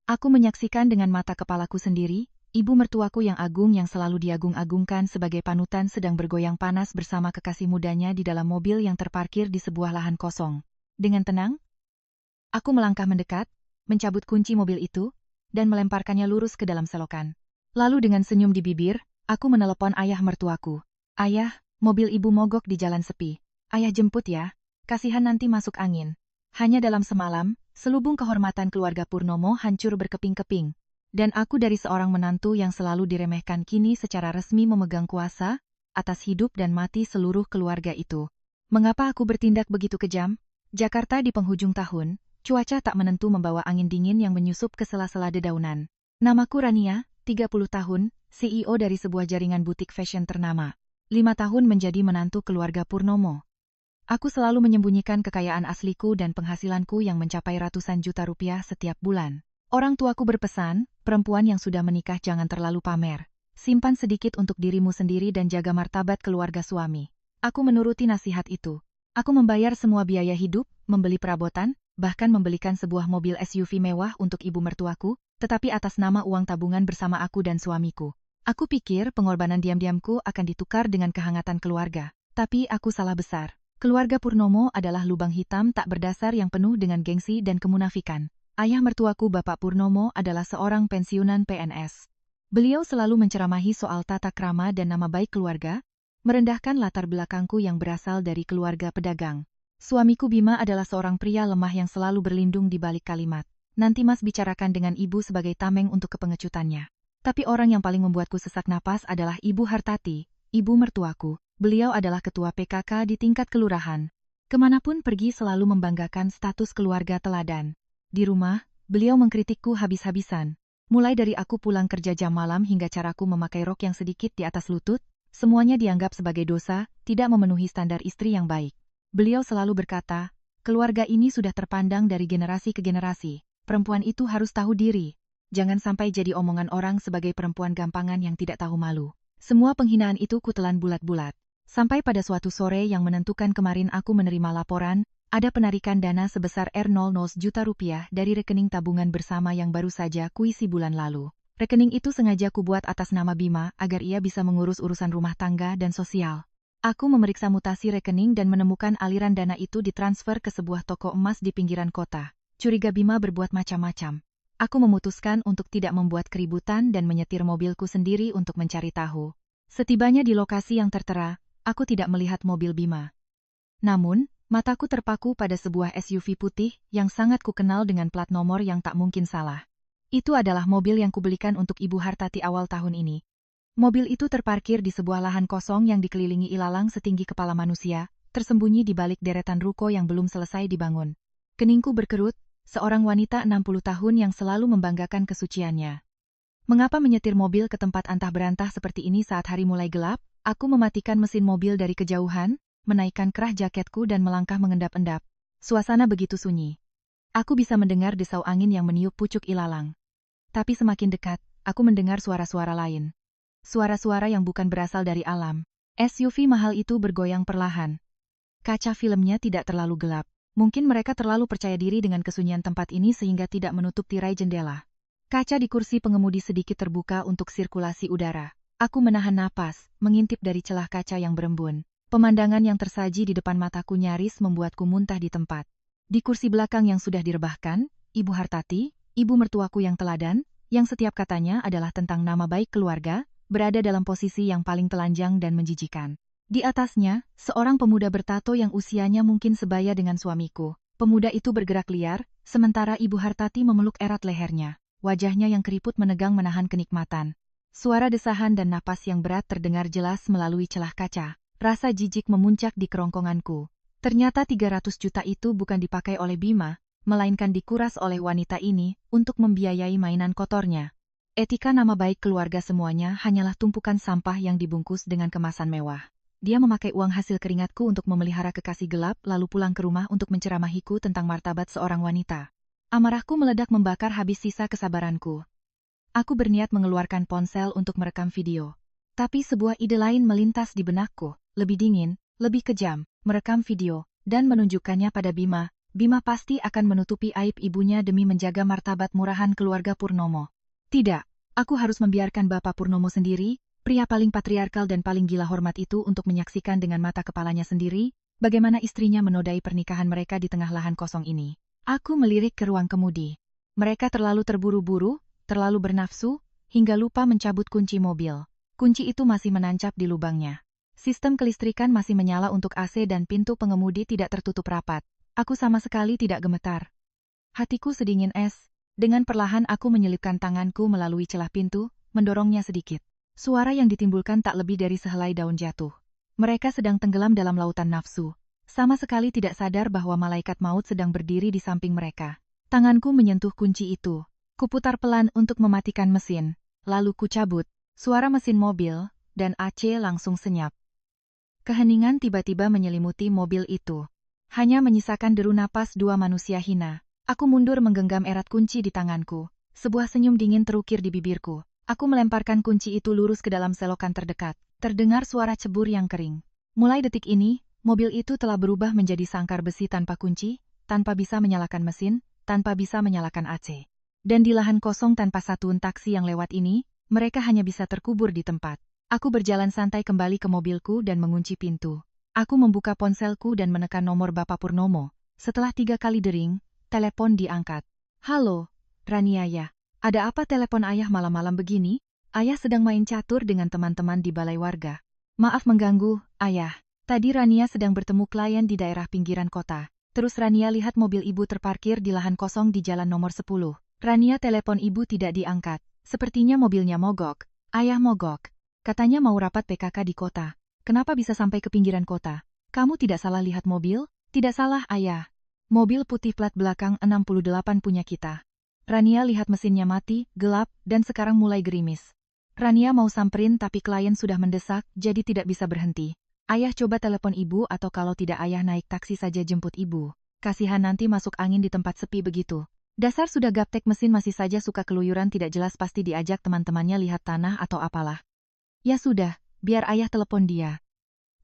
Aku menyaksikan dengan mata kepalaku sendiri, ibu mertuaku yang agung yang selalu diagung-agungkan sebagai panutan sedang bergoyang panas bersama kekasih mudanya di dalam mobil yang terparkir di sebuah lahan kosong. Dengan tenang, aku melangkah mendekat, mencabut kunci mobil itu, dan melemparkannya lurus ke dalam selokan. Lalu dengan senyum di bibir, aku menelepon ayah mertuaku. Ayah, mobil ibu mogok di jalan sepi. Ayah jemput ya, kasihan nanti masuk angin. Hanya dalam semalam, selubung kehormatan keluarga Purnomo hancur berkeping-keping. Dan aku dari seorang menantu yang selalu diremehkan kini secara resmi memegang kuasa atas hidup dan mati seluruh keluarga itu. Mengapa aku bertindak begitu kejam? Jakarta di penghujung tahun, cuaca tak menentu membawa angin dingin yang menyusup ke sela-sela dedaunan. Namaku Rania, 30 tahun, CEO dari sebuah jaringan butik fashion ternama. 5 tahun menjadi menantu keluarga Purnomo. Aku selalu menyembunyikan kekayaan asliku dan penghasilanku yang mencapai ratusan juta rupiah setiap bulan. Orang tuaku berpesan, perempuan yang sudah menikah jangan terlalu pamer. Simpan sedikit untuk dirimu sendiri dan jaga martabat keluarga suami. Aku menuruti nasihat itu. Aku membayar semua biaya hidup, membeli perabotan, bahkan membelikan sebuah mobil SUV mewah untuk ibu mertuaku, tetapi atas nama uang tabungan bersama aku dan suamiku. Aku pikir pengorbanan diam-diamku akan ditukar dengan kehangatan keluarga. Tapi aku salah besar. Keluarga Purnomo adalah lubang hitam tak berdasar yang penuh dengan gengsi dan kemunafikan. Ayah mertuaku Bapak Purnomo adalah seorang pensiunan PNS. Beliau selalu menceramahi soal tata krama dan nama baik keluarga, merendahkan latar belakangku yang berasal dari keluarga pedagang. Suamiku Bima adalah seorang pria lemah yang selalu berlindung di balik kalimat. Nanti Mas bicarakan dengan ibu sebagai tameng untuk kepengecutannya. Tapi orang yang paling membuatku sesak napas adalah Ibu Hartati, ibu mertuaku. Beliau adalah ketua PKK di tingkat kelurahan. Kemanapun pergi selalu membanggakan status keluarga teladan. Di rumah, beliau mengkritikku habis-habisan. Mulai dari aku pulang kerja jam malam hingga caraku memakai rok yang sedikit di atas lutut, semuanya dianggap sebagai dosa, tidak memenuhi standar istri yang baik. Beliau selalu berkata, keluarga ini sudah terpandang dari generasi ke generasi. Perempuan itu harus tahu diri. Jangan sampai jadi omongan orang sebagai perempuan gampangan yang tidak tahu malu. Semua penghinaan itu kutelan bulat-bulat. Sampai pada suatu sore yang menentukan kemarin aku menerima laporan, ada penarikan dana sebesar R00 juta rupiah dari rekening tabungan bersama yang baru saja kuisi bulan lalu. Rekening itu sengaja kubuat atas nama Bima agar ia bisa mengurus urusan rumah tangga dan sosial. Aku memeriksa mutasi rekening dan menemukan aliran dana itu ditransfer ke sebuah toko emas di pinggiran kota. Curiga Bima berbuat macam-macam. Aku memutuskan untuk tidak membuat keributan dan menyetir mobilku sendiri untuk mencari tahu. Setibanya di lokasi yang tertera, aku tidak melihat mobil Bima. Namun, mataku terpaku pada sebuah SUV putih yang sangat kukenal dengan plat nomor yang tak mungkin salah. Itu adalah mobil yang kubelikan untuk Ibu Hartati awal tahun ini. Mobil itu terparkir di sebuah lahan kosong yang dikelilingi ilalang setinggi kepala manusia, tersembunyi di balik deretan ruko yang belum selesai dibangun. Keningku berkerut, seorang wanita 60 tahun yang selalu membanggakan kesuciannya. Mengapa menyetir mobil ke tempat antah berantah seperti ini saat hari mulai gelap? Aku mematikan mesin mobil dari kejauhan, menaikkan kerah jaketku dan melangkah mengendap-endap. Suasana begitu sunyi. Aku bisa mendengar desau angin yang meniup pucuk ilalang. Tapi semakin dekat, aku mendengar suara-suara lain. Suara-suara yang bukan berasal dari alam. SUV mahal itu bergoyang perlahan. Kaca filmnya tidak terlalu gelap. Mungkin mereka terlalu percaya diri dengan kesunyian tempat ini sehingga tidak menutup tirai jendela. Kaca di kursi pengemudi sedikit terbuka untuk sirkulasi udara. Aku menahan napas, mengintip dari celah kaca yang berembun. Pemandangan yang tersaji di depan mataku nyaris membuatku muntah di tempat. Di kursi belakang yang sudah direbahkan, Ibu Hartati, ibu mertuaku yang teladan, yang setiap katanya adalah tentang nama baik keluarga, berada dalam posisi yang paling telanjang dan menjijikan. Di atasnya, seorang pemuda bertato yang usianya mungkin sebaya dengan suamiku. Pemuda itu bergerak liar, sementara Ibu Hartati memeluk erat lehernya. Wajahnya yang keriput menegang menahan kenikmatan. Suara desahan dan napas yang berat terdengar jelas melalui celah kaca. Rasa jijik memuncak di kerongkonganku. Ternyata 300 juta itu bukan dipakai oleh Bima, melainkan dikuras oleh wanita ini untuk membiayai mainan kotornya. Etika nama baik keluarga semuanya hanyalah tumpukan sampah yang dibungkus dengan kemasan mewah. Dia memakai uang hasil keringatku untuk memelihara kekasih gelap lalu pulang ke rumah untuk menceramahiku tentang martabat seorang wanita. Amarahku meledak membakar habis sisa kesabaranku. Aku berniat mengeluarkan ponsel untuk merekam video. Tapi sebuah ide lain melintas di benakku, lebih dingin, lebih kejam, merekam video, dan menunjukkannya pada Bima, Bima pasti akan menutupi aib ibunya demi menjaga martabat murahan keluarga Purnomo. Tidak, aku harus membiarkan Bapak Purnomo sendiri, pria paling patriarkal dan paling gila hormat itu untuk menyaksikan dengan mata kepalanya sendiri, bagaimana istrinya menodai pernikahan mereka di tengah lahan kosong ini. Aku melirik ke ruang kemudi. Mereka terlalu terburu-buru, terlalu bernafsu, hingga lupa mencabut kunci mobil. Kunci itu masih menancap di lubangnya. Sistem kelistrikan masih menyala untuk AC dan pintu pengemudi tidak tertutup rapat. Aku sama sekali tidak gemetar. Hatiku sedingin es. Dengan perlahan aku menyelipkan tanganku melalui celah pintu, mendorongnya sedikit. Suara yang ditimbulkan tak lebih dari sehelai daun jatuh. Mereka sedang tenggelam dalam lautan nafsu. Sama sekali tidak sadar bahwa malaikat maut sedang berdiri di samping mereka. Tanganku menyentuh kunci itu. Kuputar pelan untuk mematikan mesin. Lalu kucabut. Suara mesin mobil, dan AC langsung senyap. Keheningan tiba-tiba menyelimuti mobil itu. Hanya menyisakan deru napas dua manusia hina. Aku mundur menggenggam erat kunci di tanganku. Sebuah senyum dingin terukir di bibirku. Aku melemparkan kunci itu lurus ke dalam selokan terdekat. Terdengar suara cebur yang kering. Mulai detik ini, mobil itu telah berubah menjadi sangkar besi tanpa kunci, tanpa bisa menyalakan mesin, tanpa bisa menyalakan AC. Dan di lahan kosong tanpa satuan taksi yang lewat ini, mereka hanya bisa terkubur di tempat. Aku berjalan santai kembali ke mobilku dan mengunci pintu. Aku membuka ponselku dan menekan nomor Bapak Purnomo. Setelah 3 kali dering, telepon diangkat. Halo, Raniaya. Ada apa telepon ayah malam-malam begini? Ayah sedang main catur dengan teman-teman di balai warga. Maaf mengganggu, ayah. Tadi Rania sedang bertemu klien di daerah pinggiran kota. Terus Rania lihat mobil ibu terparkir di lahan kosong di jalan nomor 10. Rania telepon ibu tidak diangkat. Sepertinya mobilnya mogok. Ayah mogok. Katanya mau rapat PKK di kota. Kenapa bisa sampai ke pinggiran kota? Kamu tidak salah lihat mobil? Tidak salah, ayah. Mobil putih plat belakang 68 punya kita. Rania lihat mesinnya mati, gelap, dan sekarang mulai gerimis. Rania mau samperin tapi klien sudah mendesak, jadi tidak bisa berhenti. Ayah coba telepon ibu atau kalau tidak ayah naik taksi saja jemput ibu. Kasihan nanti masuk angin di tempat sepi begitu. Dasar sudah gaptek mesin masih saja suka keluyuran tidak jelas pasti diajak teman-temannya lihat tanah atau apalah. Ya sudah, biar ayah telepon dia.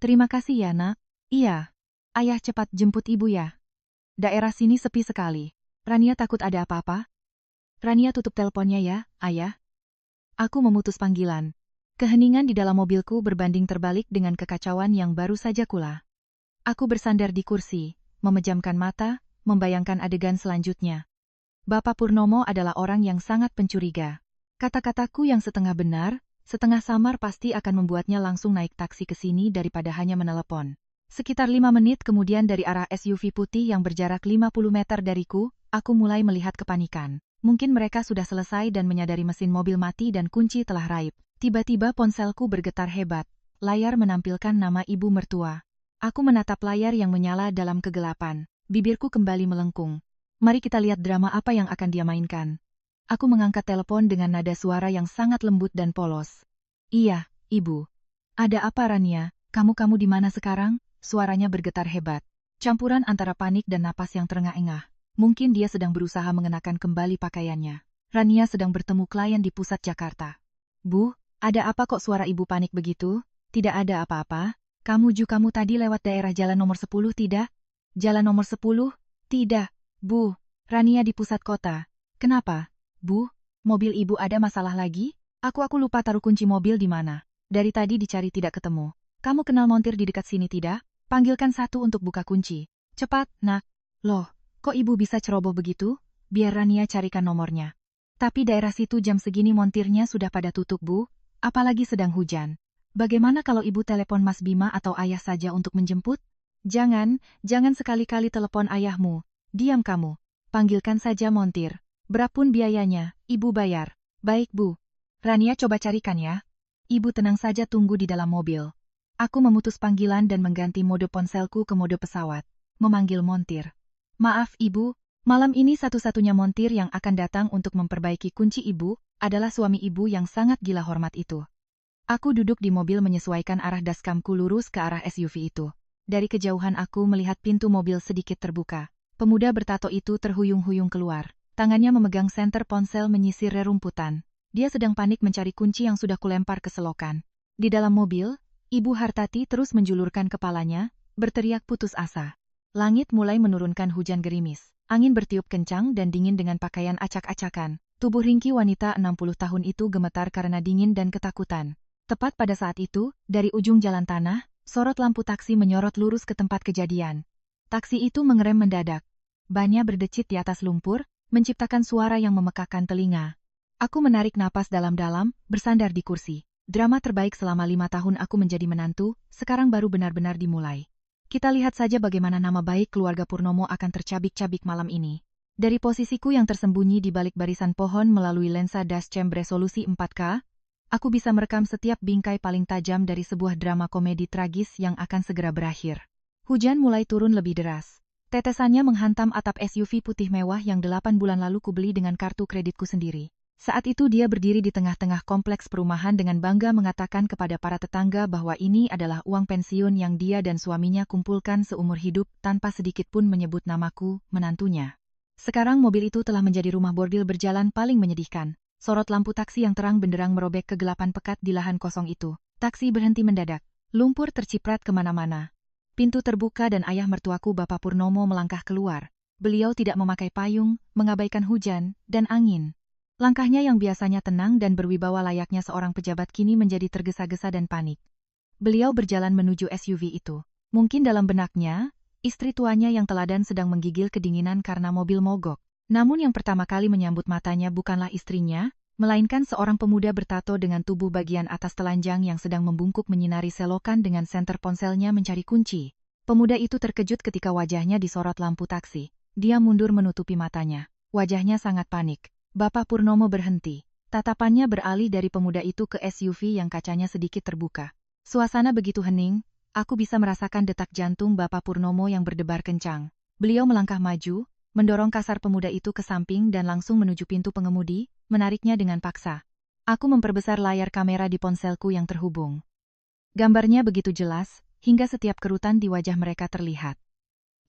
Terima kasih ya nak. Iya. Ayah cepat jemput ibu ya. Daerah sini sepi sekali. Rania takut ada apa-apa? Rania tutup teleponnya ya, ayah. Aku memutus panggilan. Keheningan di dalam mobilku berbanding terbalik dengan kekacauan yang baru saja kula. Aku bersandar di kursi, memejamkan mata, membayangkan adegan selanjutnya. Bapak Purnomo adalah orang yang sangat pencuriga. Kata-kataku yang setengah benar, setengah samar pasti akan membuatnya langsung naik taksi ke sini daripada hanya menelepon. Sekitar 5 menit kemudian dari arah SUV putih yang berjarak 50 meter dariku, aku mulai melihat kepanikan. Mungkin mereka sudah selesai dan menyadari mesin mobil mati dan kunci telah raib. Tiba-tiba ponselku bergetar hebat. Layar menampilkan nama ibu mertua. Aku menatap layar yang menyala dalam kegelapan. Bibirku kembali melengkung. Mari kita lihat drama apa yang akan dia mainkan. Aku mengangkat telepon dengan nada suara yang sangat lembut dan polos. Iya, ibu. Ada apa Rania? Kamu di mana sekarang? Suaranya bergetar hebat. Campuran antara panik dan napas yang terengah-engah. Mungkin dia sedang berusaha mengenakan kembali pakaiannya. Rania sedang bertemu klien di pusat Jakarta. Bu, ada apa kok suara ibu panik begitu? Tidak ada apa-apa. Kamu tadi lewat daerah jalan nomor 10 tidak? Jalan nomor 10? Tidak. Bu, Rania di pusat kota. Kenapa? Bu, mobil ibu ada masalah lagi? Aku lupa taruh kunci mobil di mana. Dari tadi dicari tidak ketemu. Kamu kenal montir di dekat sini tidak? Panggilkan satu untuk buka kunci. Cepat, nak. Loh, kok ibu bisa ceroboh begitu? Biar Rania carikan nomornya. Tapi daerah situ jam segini montirnya sudah pada tutup bu, apalagi sedang hujan. Bagaimana kalau ibu telepon Mas Bima atau ayah saja untuk menjemput? Jangan sekali-kali telepon ayahmu. Diam kamu. Panggilkan saja montir. Berapun biayanya, ibu bayar. Baik bu. Rania coba carikan ya. Ibu tenang saja tunggu di dalam mobil. Aku memutus panggilan dan mengganti mode ponselku ke mode pesawat. Memanggil montir. Maaf ibu, malam ini satu-satunya montir yang akan datang untuk memperbaiki kunci ibu, adalah suami ibu yang sangat gila hormat itu. Aku duduk di mobil menyesuaikan arah dashcamku lurus ke arah SUV itu. Dari kejauhan aku melihat pintu mobil sedikit terbuka. Pemuda bertato itu terhuyung-huyung keluar. Tangannya memegang senter ponsel menyisir rerumputan. Dia sedang panik mencari kunci yang sudah kulempar ke selokan. Di dalam mobil, Ibu Hartati terus menjulurkan kepalanya, berteriak putus asa. Langit mulai menurunkan hujan gerimis. Angin bertiup kencang dan dingin dengan pakaian acak-acakan. Tubuh ringkih wanita 60 tahun itu gemetar karena dingin dan ketakutan. Tepat pada saat itu, dari ujung jalan tanah, sorot lampu taksi menyorot lurus ke tempat kejadian. Taksi itu mengerem mendadak. Bannya berdecit di atas lumpur, menciptakan suara yang memekakan telinga. Aku menarik napas dalam-dalam, bersandar di kursi. Drama terbaik selama 5 tahun aku menjadi menantu, sekarang baru benar-benar dimulai. Kita lihat saja bagaimana nama baik keluarga Purnomo akan tercabik-cabik malam ini. Dari posisiku yang tersembunyi di balik barisan pohon melalui lensa dashcam resolusi 4K, aku bisa merekam setiap bingkai paling tajam dari sebuah drama komedi tragis yang akan segera berakhir. Hujan mulai turun lebih deras. Tetesannya menghantam atap SUV putih mewah yang 8 bulan lalu kubeli dengan kartu kreditku sendiri. Saat itu dia berdiri di tengah-tengah kompleks perumahan dengan bangga mengatakan kepada para tetangga bahwa ini adalah uang pensiun yang dia dan suaminya kumpulkan seumur hidup tanpa sedikit pun menyebut namaku, menantunya. Sekarang mobil itu telah menjadi rumah bordil berjalan paling menyedihkan. Sorot lampu taksi yang terang benderang merobek kegelapan pekat di lahan kosong itu. Taksi berhenti mendadak. Lumpur terciprat kemana-mana. Pintu terbuka dan ayah mertuaku Bapak Purnomo melangkah keluar. Beliau tidak memakai payung, mengabaikan hujan, dan angin. Langkahnya yang biasanya tenang dan berwibawa layaknya seorang pejabat kini menjadi tergesa-gesa dan panik. Beliau berjalan menuju SUV itu. Mungkin dalam benaknya, istri tuanya yang teladan sedang menggigil kedinginan karena mobil mogok. Namun yang pertama kali menyambut matanya bukanlah istrinya, melainkan seorang pemuda bertato dengan tubuh bagian atas telanjang yang sedang membungkuk menyinari selokan dengan senter ponselnya mencari kunci. Pemuda itu terkejut ketika wajahnya disorot lampu taksi. Dia mundur menutupi matanya. Wajahnya sangat panik. Bapak Purnomo berhenti. Tatapannya beralih dari pemuda itu ke SUV yang kacanya sedikit terbuka. Suasana begitu hening, aku bisa merasakan detak jantung Bapak Purnomo yang berdebar kencang. Beliau melangkah maju, mendorong kasar pemuda itu ke samping dan langsung menuju pintu pengemudi, menariknya dengan paksa. Aku memperbesar layar kamera di ponselku yang terhubung. Gambarnya begitu jelas, hingga setiap kerutan di wajah mereka terlihat.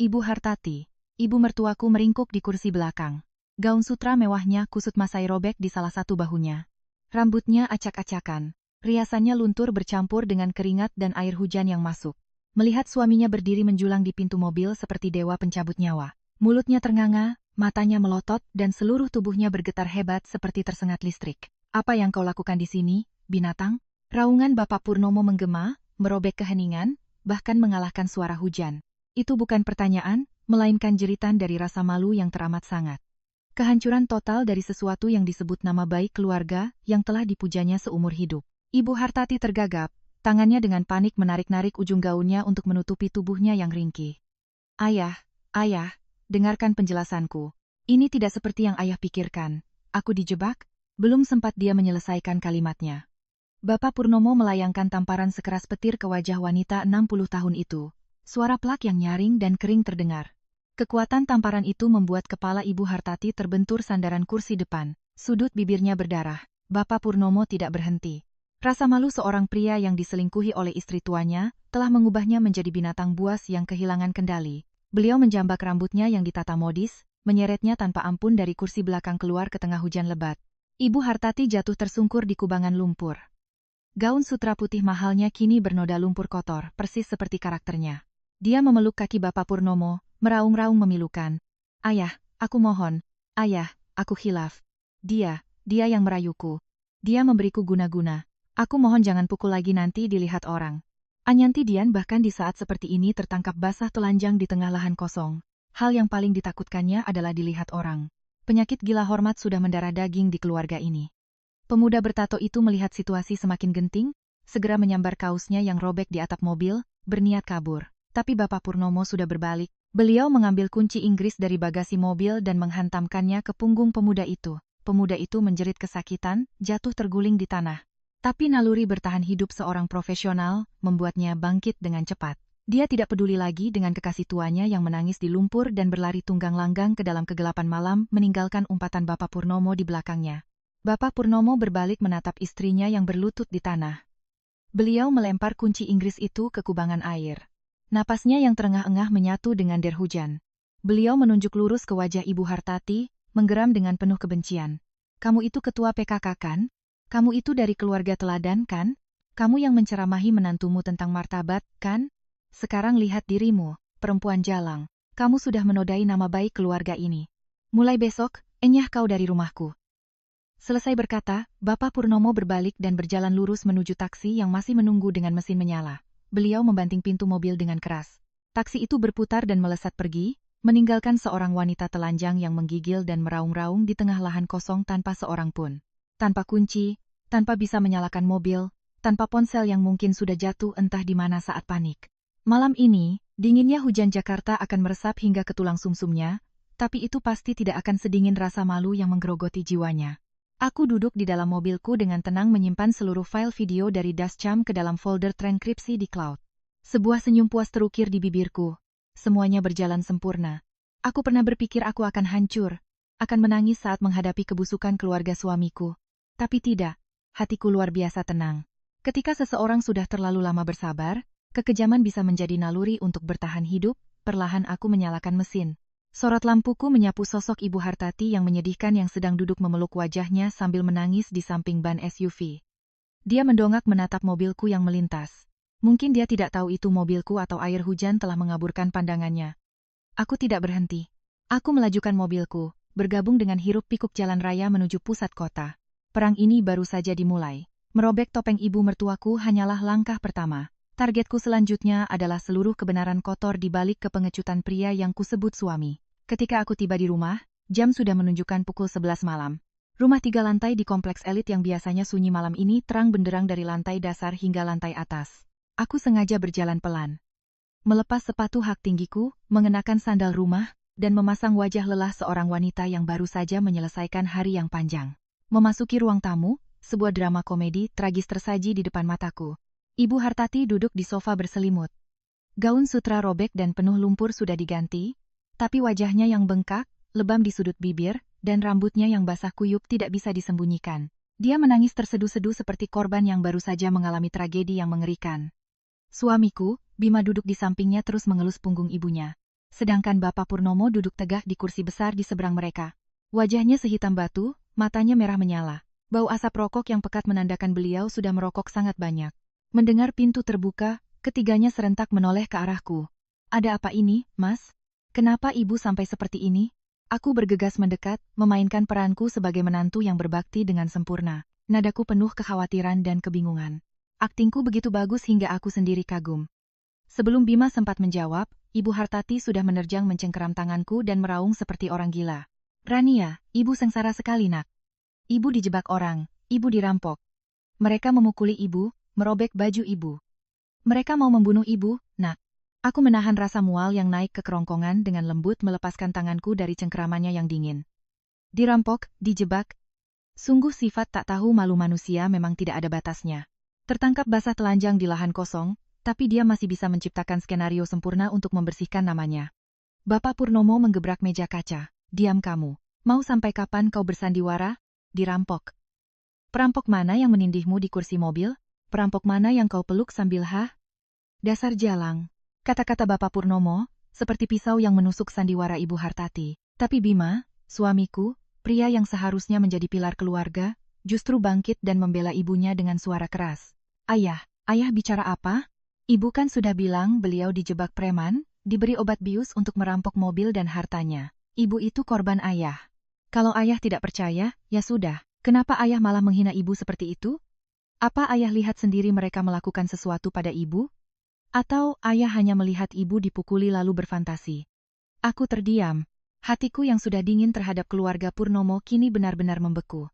Ibu Hartati, ibu mertuaku meringkuk di kursi belakang. Gaun sutra mewahnya kusut masai robek di salah satu bahunya. Rambutnya acak-acakan. Riasannya luntur bercampur dengan keringat dan air hujan yang masuk. Melihat suaminya berdiri menjulang di pintu mobil seperti dewa pencabut nyawa. Mulutnya ternganga, matanya melotot, dan seluruh tubuhnya bergetar hebat seperti tersengat listrik. Apa yang kau lakukan di sini, binatang? Raungan Bapak Purnomo menggema, merobek keheningan, bahkan mengalahkan suara hujan. Itu bukan pertanyaan, melainkan jeritan dari rasa malu yang teramat sangat. Kehancuran total dari sesuatu yang disebut nama baik keluarga yang telah dipujanya seumur hidup. Ibu Hartati tergagap, tangannya dengan panik menarik-narik ujung gaunnya untuk menutupi tubuhnya yang ringkih. Ayah, dengarkan penjelasanku. Ini tidak seperti yang ayah pikirkan. Aku dijebak? Belum sempat dia menyelesaikan kalimatnya. Bapak Purnomo melayangkan tamparan sekeras petir ke wajah wanita 60 tahun itu. Suara plak yang nyaring dan kering terdengar. Kekuatan tamparan itu membuat kepala Ibu Hartati terbentur sandaran kursi depan. Sudut bibirnya berdarah. Bapak Purnomo tidak berhenti. Rasa malu seorang pria yang diselingkuhi oleh istri tuanya telah mengubahnya menjadi binatang buas yang kehilangan kendali. Beliau menjambak rambutnya yang ditata modis, menyeretnya tanpa ampun dari kursi belakang keluar ke tengah hujan lebat. Ibu Hartati jatuh tersungkur di kubangan lumpur. Gaun sutra putih mahalnya kini bernoda lumpur kotor, persis seperti karakternya. Dia memeluk kaki Bapak Purnomo, meraung-raung memilukan. Ayah, aku mohon. Ayah, aku khilaf. Dia yang merayuku. Dia memberiku guna-guna. Aku mohon jangan pukul lagi nanti dilihat orang. Anyanti Dian bahkan di saat seperti ini tertangkap basah telanjang di tengah lahan kosong. Hal yang paling ditakutkannya adalah dilihat orang. Penyakit gila hormat sudah mendarah daging di keluarga ini. Pemuda bertato itu melihat situasi semakin genting, segera menyambar kaosnya yang robek di atap mobil, berniat kabur. Tapi Bapak Purnomo sudah berbalik. Beliau mengambil kunci Inggris dari bagasi mobil dan menghantamkannya ke punggung pemuda itu. Pemuda itu menjerit kesakitan, jatuh terguling di tanah. Tapi naluri bertahan hidup seorang profesional membuatnya bangkit dengan cepat. Dia tidak peduli lagi dengan kekasih tuanya yang menangis di lumpur dan berlari tunggang langgang ke dalam kegelapan malam meninggalkan umpatan Bapak Purnomo di belakangnya. Bapak Purnomo berbalik menatap istrinya yang berlutut di tanah. Beliau melempar kunci Inggris itu ke kubangan air. Napasnya yang terengah-engah menyatu dengan der hujan. Beliau menunjuk lurus ke wajah Ibu Hartati, menggeram dengan penuh kebencian. Kamu itu ketua PKK kan? Kamu itu dari keluarga teladan kan? Kamu yang menceramahi menantumu tentang martabat, kan? Sekarang lihat dirimu. perempuan jalang. Kamu sudah menodai nama baik keluarga ini. Mulai besok, enyah kau dari rumahku. Selesai berkata, Bapak Purnomo berbalik dan berjalan lurus menuju taksi yang masih menunggu dengan mesin menyala. Beliau membanting pintu mobil dengan keras. Taksi itu berputar dan melesat pergi, meninggalkan seorang wanita telanjang yang menggigil dan meraung-raung di tengah lahan kosong tanpa seorang pun. Tanpa kunci, tanpa bisa menyalakan mobil, tanpa ponsel yang mungkin sudah jatuh entah di mana saat panik. Malam ini, dinginnya hujan Jakarta akan meresap hingga ke tulang sumsumnya, tapi itu pasti tidak akan sedingin rasa malu yang menggerogoti jiwanya. Aku duduk di dalam mobilku dengan tenang menyimpan seluruh file video dari Dashcam ke dalam folder transkripsi di cloud. Sebuah senyum puas terukir di bibirku. Semuanya berjalan sempurna. Aku pernah berpikir aku akan hancur, akan menangis saat menghadapi kebusukan keluarga suamiku. Tapi tidak, hatiku luar biasa tenang. Ketika seseorang sudah terlalu lama bersabar, kekejaman bisa menjadi naluri untuk bertahan hidup. Perlahan aku menyalakan mesin. Sorot lampuku menyapu sosok Ibu Hartati yang menyedihkan yang sedang duduk memeluk wajahnya sambil menangis di samping ban SUV. Dia mendongak menatap mobilku yang melintas. Mungkin dia tidak tahu itu mobilku atau air hujan telah mengaburkan pandangannya. Aku tidak berhenti. Aku melajukan mobilku, bergabung dengan hiruk-pikuk jalan raya menuju pusat kota. Perang ini baru saja dimulai. Merobek topeng ibu mertuaku hanyalah langkah pertama. Targetku selanjutnya adalah seluruh kebenaran kotor di balik kepengecutan pria yang kusebut suami. Ketika aku tiba di rumah, jam sudah menunjukkan pukul 11 malam. Rumah 3 lantai di kompleks elit yang biasanya sunyi malam ini terang benderang dari lantai dasar hingga lantai atas. Aku sengaja berjalan pelan. Melepas sepatu hak tinggiku, mengenakan sandal rumah, dan memasang wajah lelah seorang wanita yang baru saja menyelesaikan hari yang panjang. Memasuki ruang tamu, sebuah drama komedi tragis tersaji di depan mataku. Ibu Hartati duduk di sofa berselimut. Gaun sutra robek dan penuh lumpur sudah diganti, tapi wajahnya yang bengkak, lebam di sudut bibir, dan rambutnya yang basah kuyup tidak bisa disembunyikan. Dia menangis terseduh-seduh seperti korban yang baru saja mengalami tragedi yang mengerikan. Suamiku, Bima duduk di sampingnya terus mengelus punggung ibunya. Sedangkan Bapak Purnomo duduk tegak di kursi besar di seberang mereka. Wajahnya sehitam batu, matanya merah menyala. Bau asap rokok yang pekat menandakan beliau sudah merokok sangat banyak. Mendengar pintu terbuka, ketiganya serentak menoleh ke arahku. Ada apa ini, Mas? Kenapa ibu sampai seperti ini? Aku bergegas mendekat, memainkan peranku sebagai menantu yang berbakti dengan sempurna. Nadaku penuh kekhawatiran dan kebingungan. Aktingku begitu bagus hingga aku sendiri kagum. Sebelum Bima sempat menjawab, Ibu Hartati sudah menerjang mencengkeram tanganku dan meraung seperti orang gila. Rania, ibu sengsara sekali nak. Ibu dijebak orang, ibu dirampok. Mereka memukuli ibu, merobek baju ibu. Mereka mau membunuh ibu, nak. Aku menahan rasa mual yang naik ke kerongkongan dengan lembut melepaskan tanganku dari cengkeramannya yang dingin. Dirampok, dijebak. Sungguh sifat tak tahu malu manusia memang tidak ada batasnya. Tertangkap basah telanjang di lahan kosong, tapi dia masih bisa menciptakan skenario sempurna untuk membersihkan namanya. Bapak Purnomo menggebrak meja kaca. Diam kamu. Mau sampai kapan kau bersandiwara? Dirampok. Perampok mana yang menindihmu di kursi mobil? Perampok mana yang kau peluk sambil Dasar jalang. Kata-kata Bapak Purnomo, seperti pisau yang menusuk sandiwara Ibu Hartati. Tapi Bima, suamiku, pria yang seharusnya menjadi pilar keluarga, justru bangkit dan membela ibunya dengan suara keras. Ayah bicara apa? Ibu kan sudah bilang beliau dijebak preman, diberi obat bius untuk merampok mobil dan hartanya. Ibu itu korban ayah. Kalau ayah tidak percaya, ya sudah. Kenapa ayah malah menghina ibu seperti itu? Apa ayah lihat sendiri mereka melakukan sesuatu pada ibu? Atau ayah hanya melihat ibu dipukuli lalu berfantasi? Aku terdiam. Hatiku yang sudah dingin terhadap keluarga Purnomo kini benar-benar membeku.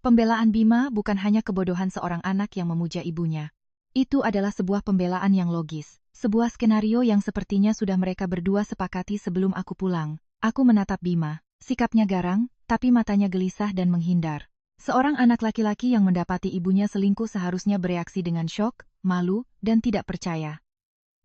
Pembelaan Bima bukan hanya kebodohan seorang anak yang memuja ibunya. Itu adalah sebuah pembelaan yang logis. Sebuah skenario yang sepertinya sudah mereka berdua sepakati sebelum aku pulang. Aku menatap Bima. Sikapnya garang, tapi matanya gelisah dan menghindar. Seorang anak laki-laki yang mendapati ibunya selingkuh seharusnya bereaksi dengan syok, malu, dan tidak percaya.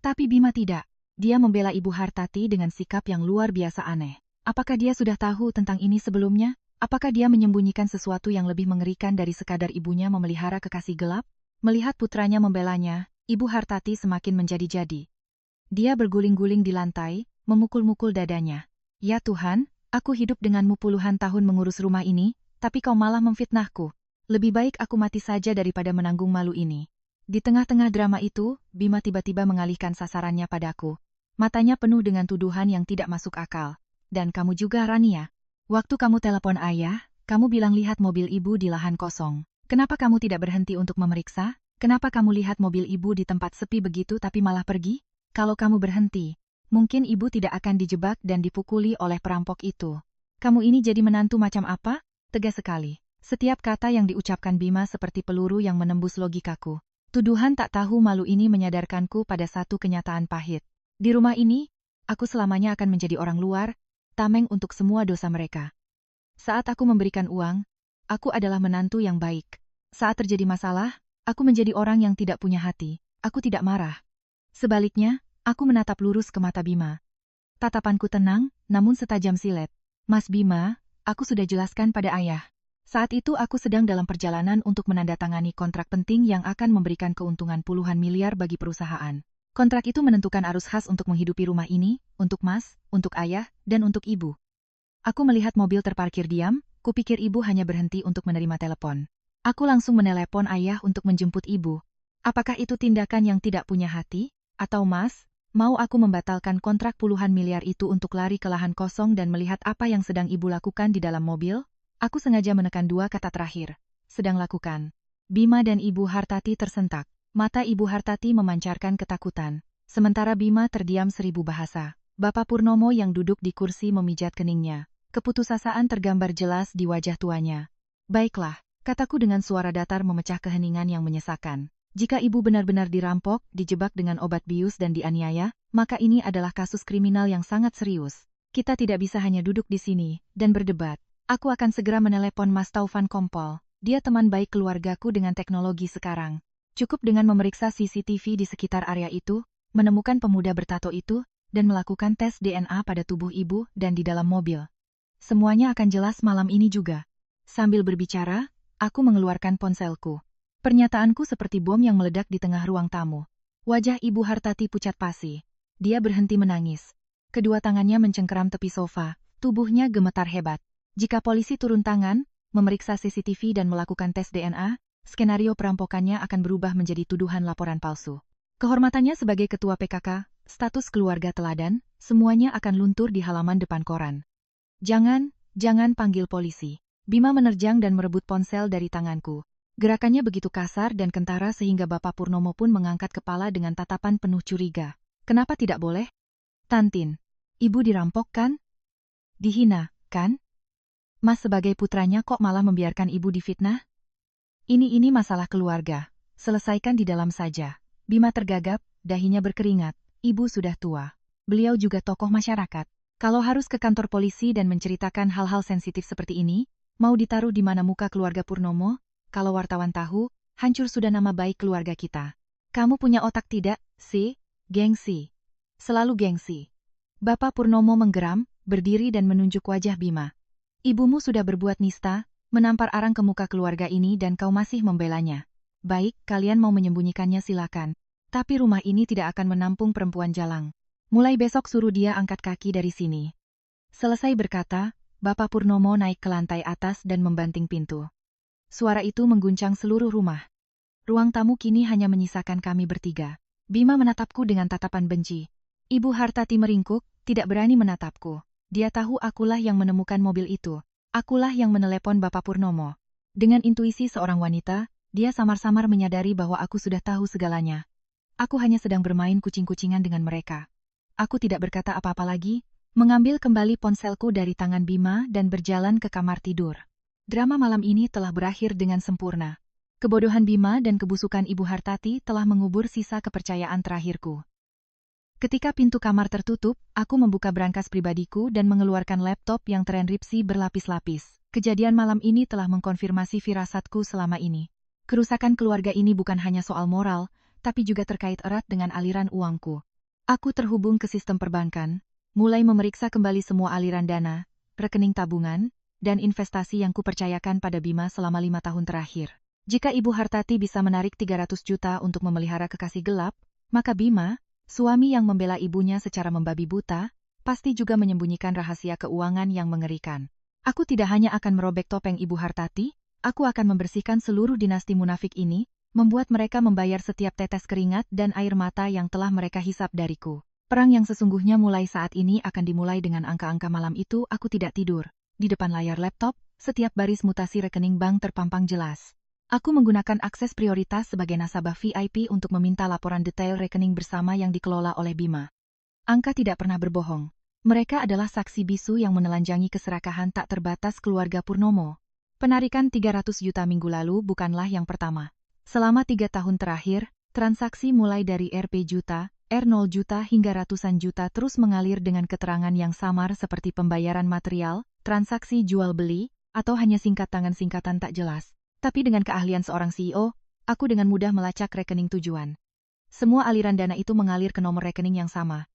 Tapi Bima tidak. Dia membela Ibu Hartati dengan sikap yang luar biasa aneh. Apakah dia sudah tahu tentang ini sebelumnya? Apakah dia menyembunyikan sesuatu yang lebih mengerikan dari sekadar ibunya memelihara kekasih gelap? Melihat putranya membelanya, Ibu Hartati semakin menjadi-jadi. Dia berguling-guling di lantai, memukul-mukul dadanya. Ya Tuhan, aku hidup denganmu puluhan tahun mengurus rumah ini, tapi kau malah memfitnahku. Lebih baik aku mati saja daripada menanggung malu ini. Di tengah-tengah drama itu, Bima tiba-tiba mengalihkan sasarannya padaku. Matanya penuh dengan tuduhan yang tidak masuk akal. Dan kamu juga, Rania. Waktu kamu telepon ayah, kamu bilang lihat mobil ibu di lahan kosong. Kenapa kamu tidak berhenti untuk memeriksa? Kenapa kamu lihat mobil ibu di tempat sepi begitu tapi malah pergi? Kalau kamu berhenti, mungkin ibu tidak akan dijebak dan dipukuli oleh perampok itu. Kamu ini jadi menantu macam apa? Tegas sekali. Setiap kata yang diucapkan Bima seperti peluru yang menembus logikaku. Tuduhan tak tahu malu ini menyadarkanku pada satu kenyataan pahit. Di rumah ini, aku selamanya akan menjadi orang luar, tameng untuk semua dosa mereka. Saat aku memberikan uang, aku adalah menantu yang baik. Saat terjadi masalah, aku menjadi orang yang tidak punya hati. Aku tidak marah. Sebaliknya, aku menatap lurus ke mata Bima. Tatapanku tenang, namun setajam silet. Mas Bima, aku sudah jelaskan pada ayah. Saat itu aku sedang dalam perjalanan untuk menandatangani kontrak penting yang akan memberikan keuntungan puluhan miliar bagi perusahaan. Kontrak itu menentukan arus khas untuk menghidupi rumah ini, untuk Mas, untuk ayah, dan untuk ibu. Aku melihat mobil terparkir diam, kupikir ibu hanya berhenti untuk menerima telepon. Aku langsung menelepon ayah untuk menjemput ibu. Apakah itu tindakan yang tidak punya hati? Atau Mas, mau aku membatalkan kontrak puluhan miliar itu untuk lari ke lahan kosong dan melihat apa yang sedang ibu lakukan di dalam mobil? Aku sengaja menekan dua kata terakhir. Sedang lakukan. Bima dan Ibu Hartati tersentak. Mata Ibu Hartati memancarkan ketakutan. Sementara Bima terdiam seribu bahasa. Bapak Purnomo yang duduk di kursi memijat keningnya. Keputusasaan tergambar jelas di wajah tuanya. Baiklah, kataku dengan suara datar memecah keheningan yang menyesakan. Jika ibu benar-benar dirampok, dijebak dengan obat bius dan dianiaya, maka ini adalah kasus kriminal yang sangat serius. Kita tidak bisa hanya duduk di sini dan berdebat. Aku akan segera menelepon Mas Taufan Kompol. Dia teman baik keluargaku dengan teknologi sekarang. Cukup dengan memeriksa CCTV di sekitar area itu, menemukan pemuda bertato itu, dan melakukan tes DNA pada tubuh ibu dan di dalam mobil. Semuanya akan jelas malam ini juga. Sambil berbicara, aku mengeluarkan ponselku. Pernyataanku seperti bom yang meledak di tengah ruang tamu. Wajah Ibu Hartati pucat pasi. Dia berhenti menangis. Kedua tangannya mencengkeram tepi sofa, tubuhnya gemetar hebat. Jika polisi turun tangan, memeriksa CCTV dan melakukan tes DNA, skenario perampokannya akan berubah menjadi tuduhan laporan palsu. Kehormatannya sebagai ketua PKK, status keluarga teladan, semuanya akan luntur di halaman depan koran. Jangan panggil polisi. Bima menerjang dan merebut ponsel dari tanganku. Gerakannya begitu kasar dan kentara sehingga Bapak Purnomo pun mengangkat kepala dengan tatapan penuh curiga. Kenapa tidak boleh? Tantin, ibu dirampok kan? Dihina, kan? Mas sebagai putranya kok malah membiarkan ibu difitnah? Ini masalah keluarga. Selesaikan di dalam saja. Bima tergagap, dahinya berkeringat. Ibu sudah tua. Beliau juga tokoh masyarakat. Kalau harus ke kantor polisi dan menceritakan hal-hal sensitif seperti ini, mau ditaruh di mana muka keluarga Purnomo? Kalau wartawan tahu, hancur sudah nama baik keluarga kita. Kamu punya otak tidak, sih? Gengsi. Selalu gengsi. Bapak Purnomo menggeram, berdiri dan menunjuk wajah Bima. Ibumu sudah berbuat nista, menampar arang ke muka keluarga ini dan kau masih membelanya. Baik, kalian mau menyembunyikannya silakan. Tapi rumah ini tidak akan menampung perempuan jalang. Mulai besok suruh dia angkat kaki dari sini. Selesai berkata, Bapak Purnomo naik ke lantai atas dan membanting pintu. Suara itu mengguncang seluruh rumah. Ruang tamu kini hanya menyisakan kami bertiga. Bima menatapku dengan tatapan benci. Ibu Hartati meringkuk, tidak berani menatapku. Dia tahu akulah yang menemukan mobil itu. Akulah yang menelepon Bapak Purnomo. Dengan intuisi seorang wanita, dia samar-samar menyadari bahwa aku sudah tahu segalanya. Aku hanya sedang bermain kucing-kucingan dengan mereka. Aku tidak berkata apa-apa lagi, mengambil kembali ponselku dari tangan Bima dan berjalan ke kamar tidur. Drama malam ini telah berakhir dengan sempurna. Kebodohan Bima dan kebusukan Ibu Hartati telah mengubur sisa kepercayaan terakhirku. Ketika pintu kamar tertutup, aku membuka brankas pribadiku dan mengeluarkan laptop yang terenkripsi berlapis-lapis. Kejadian malam ini telah mengkonfirmasi firasatku selama ini. Kerusakan keluarga ini bukan hanya soal moral, tapi juga terkait erat dengan aliran uangku. Aku terhubung ke sistem perbankan, mulai memeriksa kembali semua aliran dana, rekening tabungan, dan investasi yang kupercayakan pada Bima selama 5 tahun terakhir. Jika Ibu Hartati bisa menarik 300 juta untuk memelihara kekasih gelap, maka Bima, suami yang membela ibunya secara membabi buta, pasti juga menyembunyikan rahasia keuangan yang mengerikan. Aku tidak hanya akan merobek topeng Ibu Hartati, aku akan membersihkan seluruh dinasti munafik ini, membuat mereka membayar setiap tetes keringat dan air mata yang telah mereka hisap dariku. Perang yang sesungguhnya mulai saat ini akan dimulai dengan angka-angka. Malam itu aku tidak tidur. Di depan layar laptop, setiap baris mutasi rekening bank terpampang jelas. Aku menggunakan akses prioritas sebagai nasabah VIP untuk meminta laporan detail rekening bersama yang dikelola oleh Bima. Angka tidak pernah berbohong. Mereka adalah saksi bisu yang menelanjangi keserakahan tak terbatas keluarga Purnomo. Penarikan 300 juta minggu lalu bukanlah yang pertama. Selama 3 tahun terakhir, transaksi mulai dari Rp juta, R0 juta hingga ratusan juta terus mengalir dengan keterangan yang samar seperti pembayaran material, transaksi jual-beli, atau hanya singkatan tak jelas. Tapi dengan keahlian seorang CEO, aku dengan mudah melacak rekening tujuan. Semua aliran dana itu mengalir ke nomor rekening yang sama.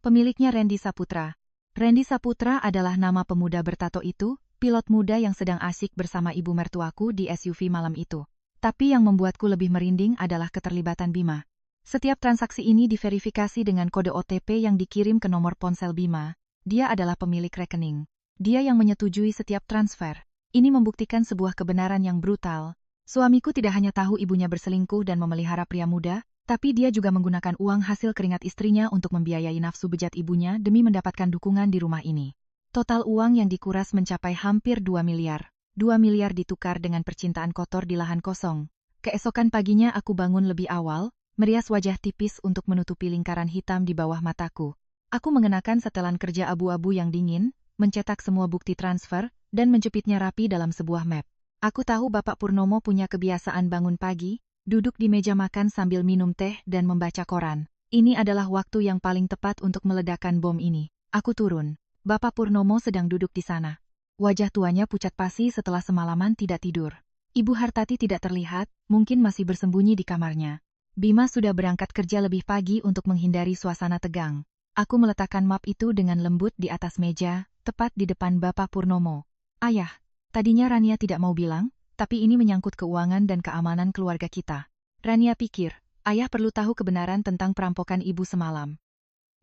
Pemiliknya Randy Saputra. Randy Saputra adalah nama pemuda bertato itu, pilot muda yang sedang asyik bersama ibu mertuaku di SUV malam itu. Tapi yang membuatku lebih merinding adalah keterlibatan Bima. Setiap transaksi ini diverifikasi dengan kode OTP yang dikirim ke nomor ponsel Bima. Dia adalah pemilik rekening. Dia yang menyetujui setiap transfer. Ini membuktikan sebuah kebenaran yang brutal. Suamiku tidak hanya tahu ibunya berselingkuh dan memelihara pria muda, tapi dia juga menggunakan uang hasil keringat istrinya untuk membiayai nafsu bejat ibunya demi mendapatkan dukungan di rumah ini. Total uang yang dikuras mencapai hampir 2 miliar. 2 miliar ditukar dengan percintaan kotor di lahan kosong. Keesokan paginya aku bangun lebih awal, merias wajah tipis untuk menutupi lingkaran hitam di bawah mataku. Aku mengenakan setelan kerja abu-abu yang dingin, mencetak semua bukti transfer, dan menjepitnya rapi dalam sebuah map. Aku tahu Bapak Purnomo punya kebiasaan bangun pagi, duduk di meja makan sambil minum teh dan membaca koran. Ini adalah waktu yang paling tepat untuk meledakkan bom ini. Aku turun. Bapak Purnomo sedang duduk di sana. Wajah tuanya pucat pasi setelah semalaman tidak tidur. Ibu Hartati tidak terlihat, mungkin masih bersembunyi di kamarnya. Bima sudah berangkat kerja lebih pagi untuk menghindari suasana tegang. Aku meletakkan map itu dengan lembut di atas meja, tepat di depan Bapak Purnomo. Ayah, tadinya Rania tidak mau bilang, tapi ini menyangkut keuangan dan keamanan keluarga kita. Rania pikir, ayah perlu tahu kebenaran tentang perampokan ibu semalam.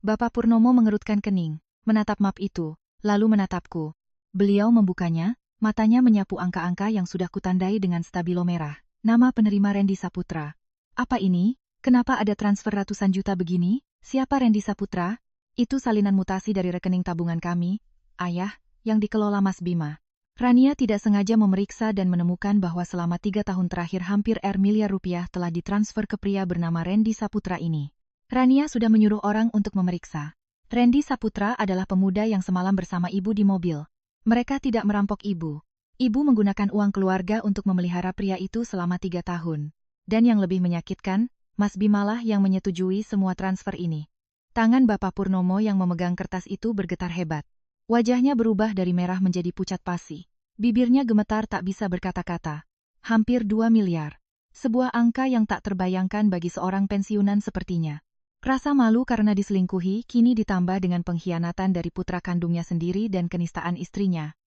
Bapak Purnomo mengerutkan kening, menatap map itu, lalu menatapku. Beliau membukanya, matanya menyapu angka-angka yang sudah kutandai dengan stabilo merah. Nama penerima Randy Saputra. Apa ini? Kenapa ada transfer ratusan juta begini? Siapa Randy Saputra? Itu salinan mutasi dari rekening tabungan kami, ayah, yang dikelola Mas Bima. Rania tidak sengaja memeriksa dan menemukan bahwa selama 3 tahun terakhir hampir R miliar rupiah telah ditransfer ke pria bernama Randy Saputra ini. Rania sudah menyuruh orang untuk memeriksa. Randy Saputra adalah pemuda yang semalam bersama ibu di mobil. Mereka tidak merampok ibu. Ibu menggunakan uang keluarga untuk memelihara pria itu selama 3 tahun. Dan yang lebih menyakitkan, Mas Bimalah yang menyetujui semua transfer ini. Tangan Bapak Purnomo yang memegang kertas itu bergetar hebat. Wajahnya berubah dari merah menjadi pucat pasi. Bibirnya gemetar tak bisa berkata-kata. Hampir 2 miliar. Sebuah angka yang tak terbayangkan bagi seorang pensiunan sepertinya. Rasa malu karena diselingkuhi kini ditambah dengan pengkhianatan dari putra kandungnya sendiri dan kenistaan istrinya.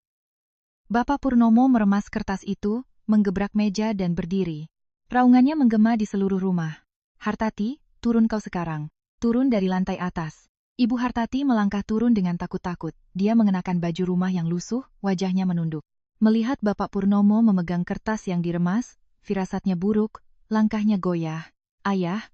Bapak Purnomo meremas kertas itu, menggebrak meja dan berdiri. Raungannya menggema di seluruh rumah. Hartati, turun kau sekarang. Turun dari lantai atas. Ibu Hartati melangkah turun dengan takut-takut. Dia mengenakan baju rumah yang lusuh, wajahnya menunduk. Melihat Bapak Purnomo memegang kertas yang diremas, firasatnya buruk, langkahnya goyah. Ayah,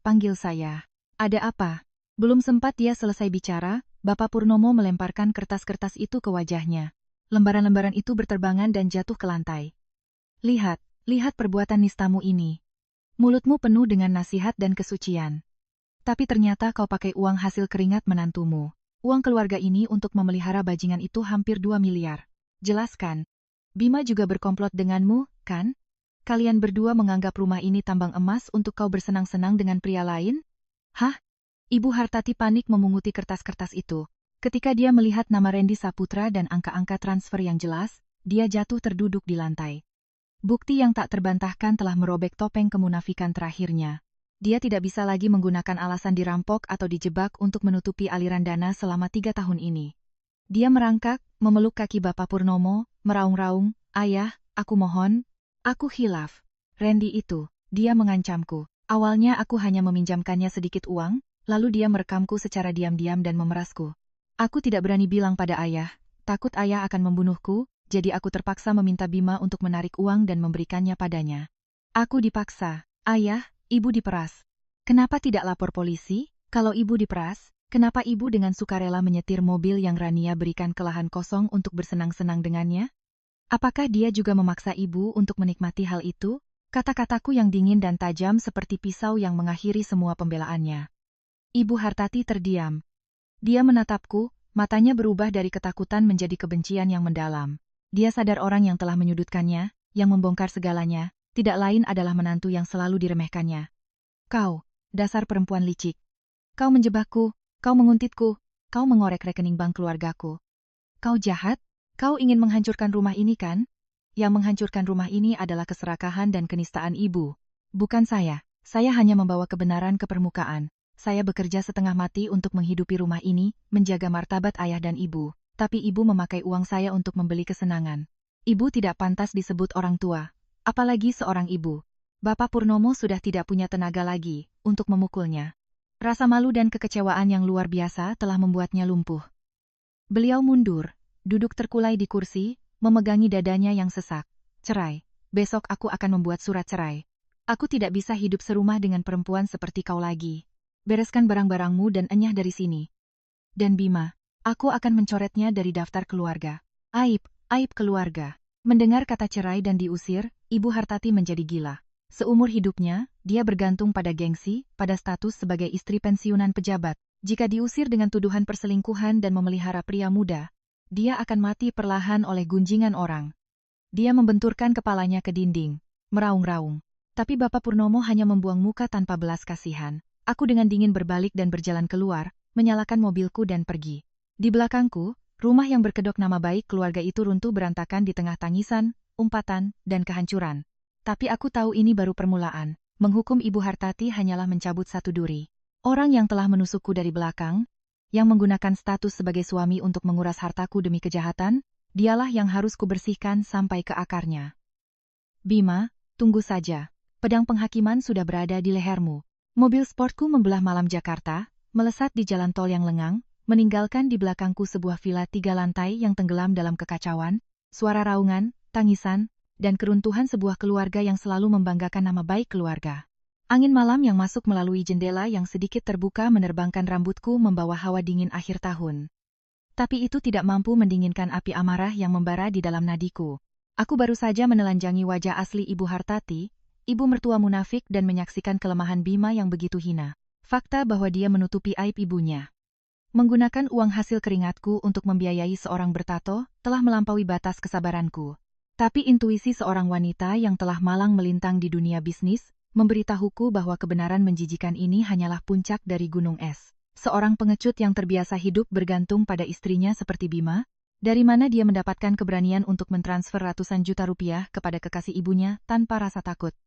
panggil saya. Ada apa? Belum sempat dia selesai bicara, Bapak Purnomo melemparkan kertas-kertas itu ke wajahnya. Lembaran-lembaran itu berterbangan dan jatuh ke lantai. Lihat perbuatan nistamu ini. Mulutmu penuh dengan nasihat dan kesucian. Tapi ternyata kau pakai uang hasil keringat menantumu. Uang keluarga ini untuk memelihara bajingan itu hampir 2 miliar. Jelaskan. Bima juga berkomplot denganmu, kan? Kalian berdua menganggap rumah ini tambang emas untuk kau bersenang-senang dengan pria lain? Hah? Ibu Hartati panik memunguti kertas-kertas itu. Ketika dia melihat nama Randy Saputra dan angka-angka transfer yang jelas, dia jatuh terduduk di lantai. Bukti yang tak terbantahkan telah merobek topeng kemunafikan terakhirnya. Dia tidak bisa lagi menggunakan alasan dirampok atau dijebak untuk menutupi aliran dana selama 3 tahun ini. Dia merangkak, memeluk kaki Bapak Purnomo, meraung-raung, ayah, aku mohon, aku khilaf. Randy itu, dia mengancamku. Awalnya aku hanya meminjamkannya sedikit uang, lalu dia merekamku secara diam-diam dan memerasku. Aku tidak berani bilang pada ayah, takut ayah akan membunuhku, jadi aku terpaksa meminta Bima untuk menarik uang dan memberikannya padanya. Aku dipaksa. Ayah, ibu diperas. Kenapa tidak lapor polisi? Kalau ibu diperas, kenapa ibu dengan sukarela menyetir mobil yang Rania berikan ke lahan kosong untuk bersenang-senang dengannya? Apakah dia juga memaksa ibu untuk menikmati hal itu? Kata-kataku yang dingin dan tajam seperti pisau yang mengakhiri semua pembelaannya. Ibu Hartati terdiam. Dia menatapku, matanya berubah dari ketakutan menjadi kebencian yang mendalam. Dia sadar orang yang telah menyudutkannya, yang membongkar segalanya, tidak lain adalah menantu yang selalu diremehkannya. Kau, dasar perempuan licik. Kau menjebakku, kau menguntitku, kau mengorek rekening bank keluargaku. Kau jahat? Kau ingin menghancurkan rumah ini kan? Yang menghancurkan rumah ini adalah keserakahan dan kenistaan ibu. Bukan saya hanya membawa kebenaran ke permukaan. Saya bekerja setengah mati untuk menghidupi rumah ini, menjaga martabat ayah dan ibu. Tapi ibu memakai uang saya untuk membeli kesenangan. Ibu tidak pantas disebut orang tua. Apalagi seorang ibu. Bapak Purnomo sudah tidak punya tenaga lagi untuk memukulnya. Rasa malu dan kekecewaan yang luar biasa telah membuatnya lumpuh. Beliau mundur, duduk terkulai di kursi, memegangi dadanya yang sesak. Cerai. Besok aku akan membuat surat cerai. Aku tidak bisa hidup serumah dengan perempuan seperti kau lagi. Bereskan barang-barangmu dan enyah dari sini. Dan Bima, aku akan mencoretnya dari daftar keluarga. Aib keluarga. Mendengar kata cerai dan diusir, Ibu Hartati menjadi gila. Seumur hidupnya, dia bergantung pada gengsi, pada status sebagai istri pensiunan pejabat. Jika diusir dengan tuduhan perselingkuhan dan memelihara pria muda, dia akan mati perlahan oleh gunjingan orang. Dia membenturkan kepalanya ke dinding, meraung-raung. Tapi Bapak Purnomo hanya membuang muka tanpa belas kasihan. Aku dengan dingin berbalik dan berjalan keluar, menyalakan mobilku dan pergi. Di belakangku, rumah yang berkedok nama baik keluarga itu runtuh berantakan di tengah tangisan, umpatan, dan kehancuran. Tapi aku tahu ini baru permulaan. Menghukum Ibu Hartati hanyalah mencabut satu duri. Orang yang telah menusukku dari belakang, yang menggunakan status sebagai suami untuk menguras hartaku demi kejahatan, dialah yang harus kubersihkan sampai ke akarnya. Bima, tunggu saja. Pedang penghakiman sudah berada di lehermu. Mobil sportku membelah malam Jakarta, melesat di jalan tol yang lengang, meninggalkan di belakangku sebuah villa 3 lantai yang tenggelam dalam kekacauan, suara raungan, tangisan, dan keruntuhan sebuah keluarga yang selalu membanggakan nama baik keluarga. Angin malam yang masuk melalui jendela yang sedikit terbuka menerbangkan rambutku membawa hawa dingin akhir tahun. Tapi itu tidak mampu mendinginkan api amarah yang membara di dalam nadiku. Aku baru saja menelanjangi wajah asli Ibu Hartati, ibu mertua munafik dan menyaksikan kelemahan Bima yang begitu hina. Fakta bahwa dia menutupi aib ibunya. Menggunakan uang hasil keringatku untuk membiayai seorang bertato, telah melampaui batas kesabaranku. Tapi intuisi seorang wanita yang telah malang melintang di dunia bisnis, memberitahuku bahwa kebenaran menjijikan ini hanyalah puncak dari gunung es. Seorang pengecut yang terbiasa hidup bergantung pada istrinya seperti Bima, dari mana dia mendapatkan keberanian untuk mentransfer ratusan juta rupiah kepada kekasih ibunya tanpa rasa takut.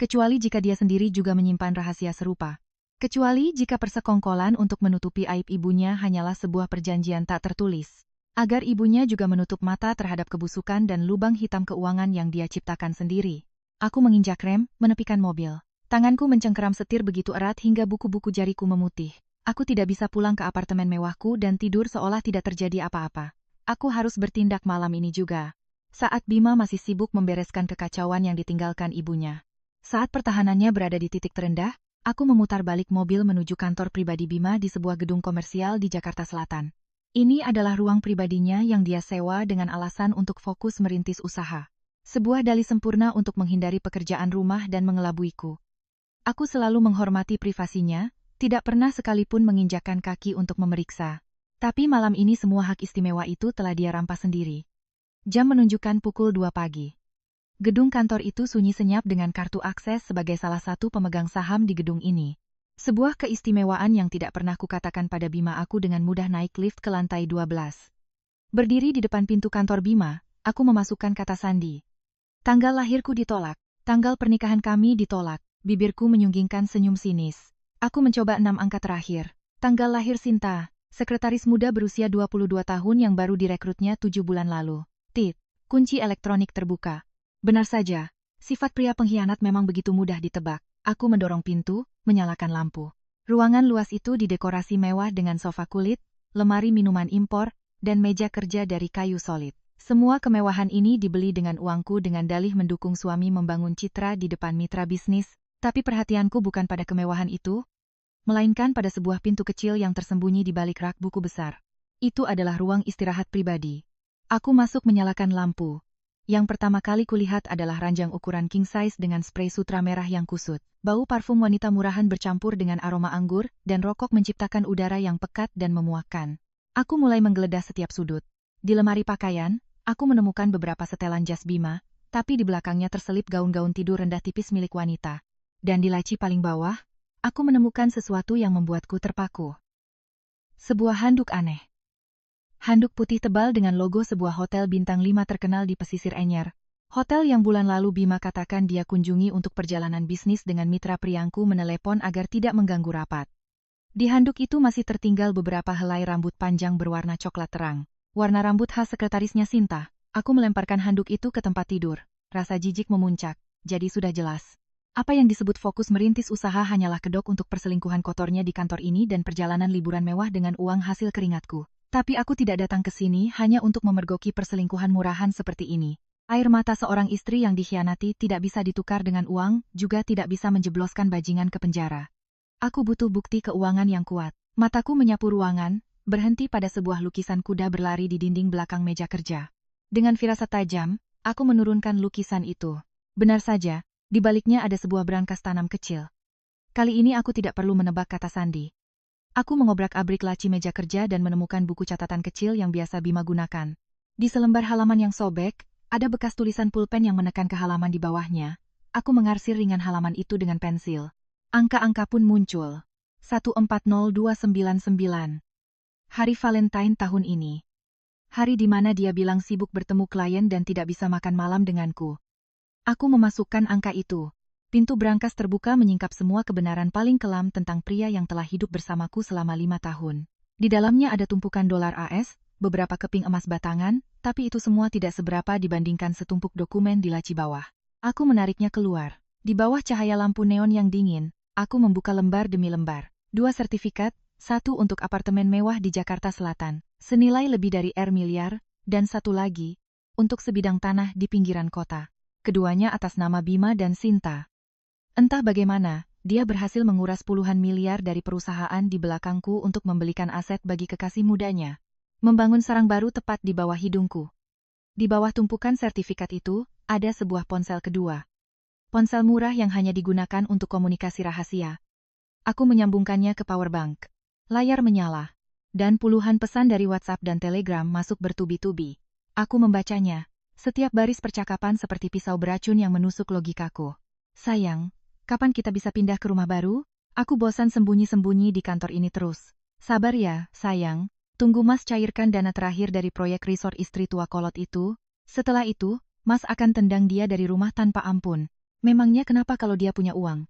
Kecuali jika dia sendiri juga menyimpan rahasia serupa. Kecuali jika persekongkolan untuk menutupi aib ibunya hanyalah sebuah perjanjian tak tertulis. Agar ibunya juga menutup mata terhadap kebusukan dan lubang hitam keuangan yang dia ciptakan sendiri. Aku menginjak rem, menepikan mobil. Tanganku mencengkeram setir begitu erat hingga buku-buku jariku memutih. Aku tidak bisa pulang ke apartemen mewahku dan tidur seolah tidak terjadi apa-apa. Aku harus bertindak malam ini juga. Saat Bima masih sibuk membereskan kekacauan yang ditinggalkan ibunya. Saat pertahanannya berada di titik terendah, aku memutar balik mobil menuju kantor pribadi Bima di sebuah gedung komersial di Jakarta Selatan. Ini adalah ruang pribadinya yang dia sewa dengan alasan untuk fokus merintis usaha. Sebuah dalih sempurna untuk menghindari pekerjaan rumah dan mengelabuiku. Aku selalu menghormati privasinya, tidak pernah sekalipun menginjakkan kaki untuk memeriksa. Tapi malam ini semua hak istimewa itu telah dia rampas sendiri. Jam menunjukkan pukul 2 pagi. Gedung kantor itu sunyi senyap dengan kartu akses sebagai salah satu pemegang saham di gedung ini. Sebuah keistimewaan yang tidak pernah kukatakan pada Bima. Aku dengan mudah naik lift ke lantai 12. Berdiri di depan pintu kantor Bima, aku memasukkan kata sandi. Tanggal lahirku ditolak, tanggal pernikahan kami ditolak, bibirku menyunggingkan senyum sinis. Aku mencoba 6 angka terakhir. Tanggal lahir Sinta, sekretaris muda berusia 22 tahun yang baru direkrutnya 7 bulan lalu. Kunci elektronik terbuka. Benar saja, sifat pria pengkhianat memang begitu mudah ditebak. Aku mendorong pintu, menyalakan lampu. Ruangan luas itu didekorasi mewah dengan sofa kulit, lemari minuman impor, dan meja kerja dari kayu solid. Semua kemewahan ini dibeli dengan uangku dengan dalih mendukung suami membangun citra di depan mitra bisnis, tapi perhatianku bukan pada kemewahan itu. melainkan pada sebuah pintu kecil yang tersembunyi di balik rak buku besar. Itu adalah ruang istirahat pribadi. Aku masuk menyalakan lampu. Yang pertama kali kulihat adalah ranjang ukuran king size dengan sprei sutra merah yang kusut. Bau parfum wanita murahan bercampur dengan aroma anggur, dan rokok menciptakan udara yang pekat dan memuakkan. Aku mulai menggeledah setiap sudut. Di lemari pakaian, aku menemukan beberapa setelan jas Bima, tapi di belakangnya terselip gaun-gaun tidur rendah tipis milik wanita. Dan di laci paling bawah, aku menemukan sesuatu yang membuatku terpaku. Sebuah handuk aneh. Handuk putih tebal dengan logo sebuah hotel bintang 5 terkenal di pesisir Anyer. Hotel yang bulan lalu Bima katakan dia kunjungi untuk perjalanan bisnis dengan mitra priangku menelepon agar tidak mengganggu rapat. Di handuk itu masih tertinggal beberapa helai rambut panjang berwarna coklat terang. Warna rambut khas sekretarisnya Sinta. Aku melemparkan handuk itu ke tempat tidur. Rasa jijik memuncak. Jadi sudah jelas. Apa yang disebut fokus merintis usaha hanyalah kedok untuk perselingkuhan kotornya di kantor ini dan perjalanan liburan mewah dengan uang hasil keringatku. Tapi aku tidak datang ke sini hanya untuk memergoki perselingkuhan murahan seperti ini. Air mata seorang istri yang dikhianati tidak bisa ditukar dengan uang, juga tidak bisa menjebloskan bajingan ke penjara. Aku butuh bukti keuangan yang kuat. Mataku menyapu ruangan, berhenti pada sebuah lukisan kuda berlari di dinding belakang meja kerja. Dengan firasat tajam, aku menurunkan lukisan itu. Benar saja, di baliknya ada sebuah brankas tanam kecil. Kali ini aku tidak perlu menebak kata sandi. Aku mengobrak-abrik laci meja kerja dan menemukan buku catatan kecil yang biasa Bima gunakan. Di selembar halaman yang sobek, ada bekas tulisan pulpen yang menekan ke halaman di bawahnya. Aku mengarsir ringan halaman itu dengan pensil. Angka-angka pun muncul. 140299. Hari Valentine tahun ini. Hari di mana dia bilang sibuk bertemu klien dan tidak bisa makan malam denganku. Aku memasukkan angka itu. Pintu brankas terbuka menyingkap semua kebenaran paling kelam tentang pria yang telah hidup bersamaku selama 5 tahun. Di dalamnya ada tumpukan dolar AS, beberapa keping emas batangan, tapi itu semua tidak seberapa dibandingkan setumpuk dokumen di laci bawah. Aku menariknya keluar. Di bawah cahaya lampu neon yang dingin, aku membuka lembar demi lembar. 2 sertifikat, 1 untuk apartemen mewah di Jakarta Selatan, senilai lebih dari miliar, dan 1 lagi, untuk sebidang tanah di pinggiran kota. Keduanya atas nama Bima dan Sinta. Entah bagaimana, dia berhasil menguras puluhan miliar dari perusahaan di belakangku untuk membelikan aset bagi kekasih mudanya. Membangun sarang baru tepat di bawah hidungku. Di bawah tumpukan sertifikat itu, ada sebuah ponsel kedua. Ponsel murah yang hanya digunakan untuk komunikasi rahasia. Aku menyambungkannya ke powerbank. Layar menyala. Dan puluhan pesan dari WhatsApp dan Telegram masuk bertubi-tubi. Aku membacanya. Setiap baris percakapan seperti pisau beracun yang menusuk logikaku. Sayang. Kapan kita bisa pindah ke rumah baru? Aku bosan sembunyi-sembunyi di kantor ini terus. Sabar ya, sayang. Tunggu Mas cairkan dana terakhir dari proyek resort istri tua kolot itu. Setelah itu, Mas akan tendang dia dari rumah tanpa ampun. Memangnya kenapa kalau dia punya uang?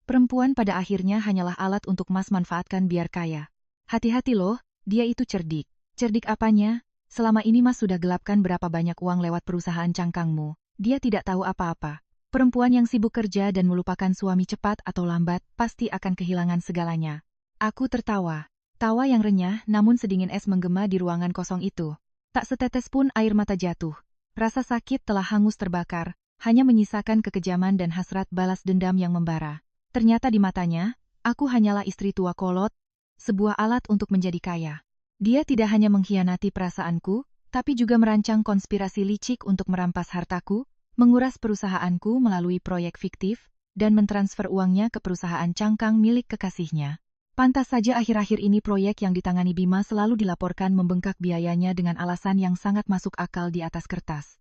Perempuan pada akhirnya hanyalah alat untuk Mas manfaatkan biar kaya. Hati-hati loh, dia itu cerdik. Cerdik apanya? Selama ini Mas sudah gelapkan berapa banyak uang lewat perusahaan cangkangmu. Dia tidak tahu apa-apa. Perempuan yang sibuk kerja dan melupakan suami cepat atau lambat, pasti akan kehilangan segalanya. Aku tertawa. Tawa yang renyah namun sedingin es menggema di ruangan kosong itu. Tak setetes pun air mata jatuh. Rasa sakit telah hangus terbakar, hanya menyisakan kekejaman dan hasrat balas dendam yang membara. Ternyata di matanya, aku hanyalah istri tua kolot, sebuah alat untuk menjadi kaya. Dia tidak hanya mengkhianati perasaanku, tapi juga merancang konspirasi licik untuk merampas hartaku, menguras perusahaanku melalui proyek fiktif, dan mentransfer uangnya ke perusahaan cangkang milik kekasihnya. Pantas saja akhir-akhir ini proyek yang ditangani Bima selalu dilaporkan membengkak biayanya dengan alasan yang sangat masuk akal di atas kertas.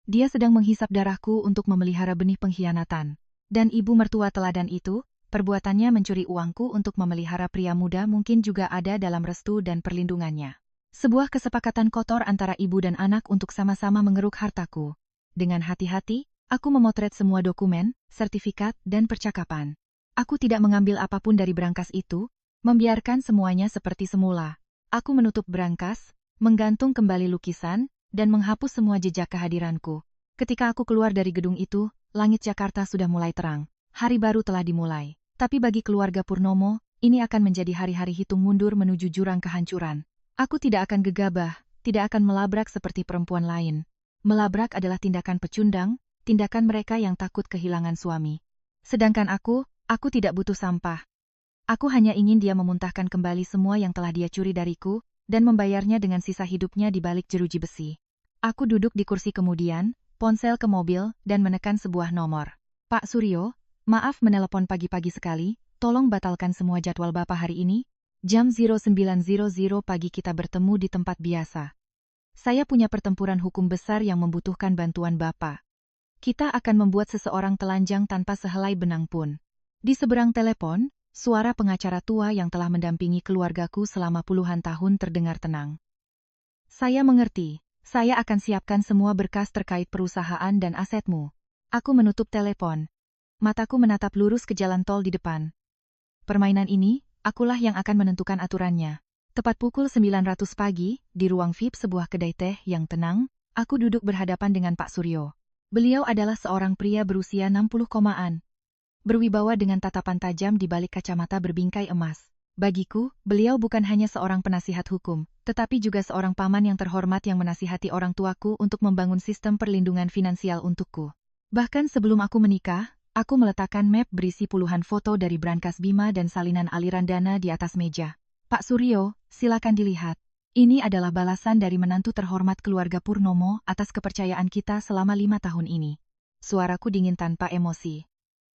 Dia sedang menghisap darahku untuk memelihara benih pengkhianatan. Dan ibu mertua teladan itu, perbuatannya mencuri uangku untuk memelihara pria muda mungkin juga ada dalam restu dan perlindungannya. Sebuah kesepakatan kotor antara ibu dan anak untuk sama-sama mengeruk hartaku. Dengan hati-hati, aku memotret semua dokumen, sertifikat, dan percakapan. Aku tidak mengambil apapun dari brankas itu, membiarkan semuanya seperti semula. Aku menutup brankas, menggantung kembali lukisan, dan menghapus semua jejak kehadiranku. Ketika aku keluar dari gedung itu, langit Jakarta sudah mulai terang. Hari baru telah dimulai. Tapi bagi keluarga Purnomo, ini akan menjadi hari-hari hitung mundur menuju jurang kehancuran. Aku tidak akan gegabah, tidak akan melabrak seperti perempuan lain. Melabrak adalah tindakan pecundang, tindakan mereka yang takut kehilangan suami. Sedangkan aku tidak butuh sampah. Aku hanya ingin dia memuntahkan kembali semua yang telah dia curi dariku, dan membayarnya dengan sisa hidupnya di balik jeruji besi. Aku duduk di kursi kemudian, ponsel ke mobil, dan menekan sebuah nomor. Pak Suryo, maaf menelepon pagi-pagi sekali, tolong batalkan semua jadwal Bapak hari ini. Jam 09.00 pagi kita bertemu di tempat biasa. Saya punya pertempuran hukum besar yang membutuhkan bantuan Bapak. Kita akan membuat seseorang telanjang tanpa sehelai benang pun. Di seberang telepon, suara pengacara tua yang telah mendampingi keluargaku selama puluhan tahun terdengar tenang. Saya mengerti. Saya akan siapkan semua berkas terkait perusahaan dan asetmu. Aku menutup telepon. Mataku menatap lurus ke jalan tol di depan. Permainan ini, akulah yang akan menentukan aturannya. Tepat pukul 900 pagi, di ruang VIP sebuah kedai teh yang tenang, aku duduk berhadapan dengan Pak Suryo. Beliau adalah seorang pria berusia 60-an. Berwibawa dengan tatapan tajam di balik kacamata berbingkai emas. Bagiku, beliau bukan hanya seorang penasihat hukum, tetapi juga seorang paman yang terhormat yang menasihati orang tuaku untuk membangun sistem perlindungan finansial untukku. Bahkan sebelum aku menikah, aku meletakkan map berisi puluhan foto dari brankas Bima dan salinan aliran dana di atas meja. Pak Suryo, silakan dilihat. Ini adalah balasan dari menantu terhormat keluarga Purnomo atas kepercayaan kita selama 5 tahun ini. Suaraku dingin tanpa emosi.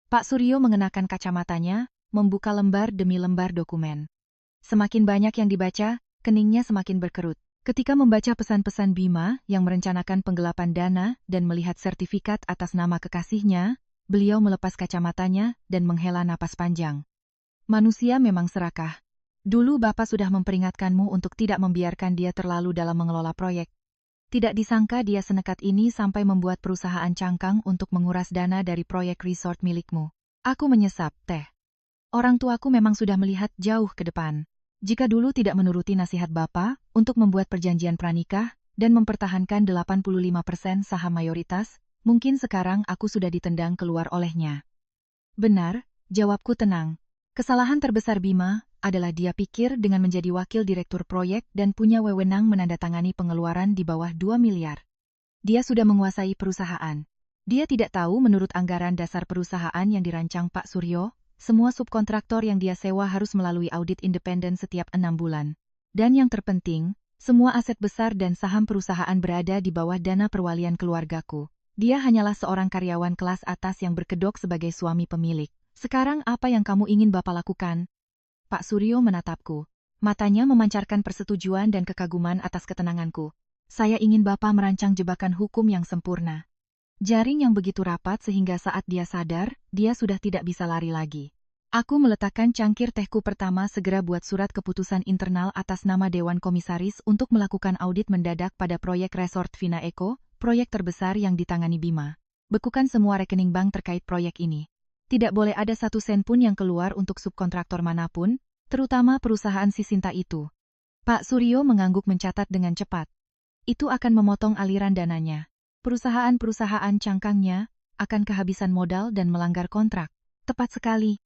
Pak Suryo mengenakan kacamatanya, membuka lembar demi lembar dokumen. Semakin banyak yang dibaca, keningnya semakin berkerut. Ketika membaca pesan-pesan Bima yang merencanakan penggelapan dana dan melihat sertifikat atas nama kekasihnya, beliau melepas kacamatanya dan menghela napas panjang. Manusia memang serakah. Dulu Bapak sudah memperingatkanmu untuk tidak membiarkan dia terlalu dalam mengelola proyek. Tidak disangka dia senekat ini sampai membuat perusahaan cangkang untuk menguras dana dari proyek resort milikmu. Aku menyesap, Teh. Orang tuaku memang sudah melihat jauh ke depan. Jika dulu tidak menuruti nasihat Bapak untuk membuat perjanjian pranikah dan mempertahankan 85% saham mayoritas, mungkin sekarang aku sudah ditendang keluar olehnya. Benar, jawabku tenang. Kesalahan terbesar Bima adalah dia pikir dengan menjadi wakil direktur proyek dan punya wewenang menandatangani pengeluaran di bawah 2 miliar. Dia sudah menguasai perusahaan. Dia tidak tahu menurut anggaran dasar perusahaan yang dirancang Pak Suryo, semua subkontraktor yang dia sewa harus melalui audit independen setiap 6 bulan. Dan yang terpenting, semua aset besar dan saham perusahaan berada di bawah dana perwalian keluargaku. Dia hanyalah seorang karyawan kelas atas yang berkedok sebagai suami pemilik. Sekarang apa yang kamu ingin Bapak lakukan? Pak Suryo menatapku. Matanya memancarkan persetujuan dan kekaguman atas ketenanganku. Saya ingin Bapak merancang jebakan hukum yang sempurna. Jaring yang begitu rapat sehingga saat dia sadar, dia sudah tidak bisa lari lagi. Aku meletakkan cangkir tehku pertama segera buat surat keputusan internal atas nama Dewan Komisaris untuk melakukan audit mendadak pada proyek Resort Vina Eco, proyek terbesar yang ditangani Bima. Bekukan semua rekening bank terkait proyek ini. Tidak boleh ada 1 sen pun yang keluar untuk subkontraktor manapun, terutama perusahaan Sisinta itu. Pak Suryo mengangguk mencatat dengan cepat. Itu akan memotong aliran dananya. Perusahaan-perusahaan cangkangnya akan kehabisan modal dan melanggar kontrak. Tepat sekali.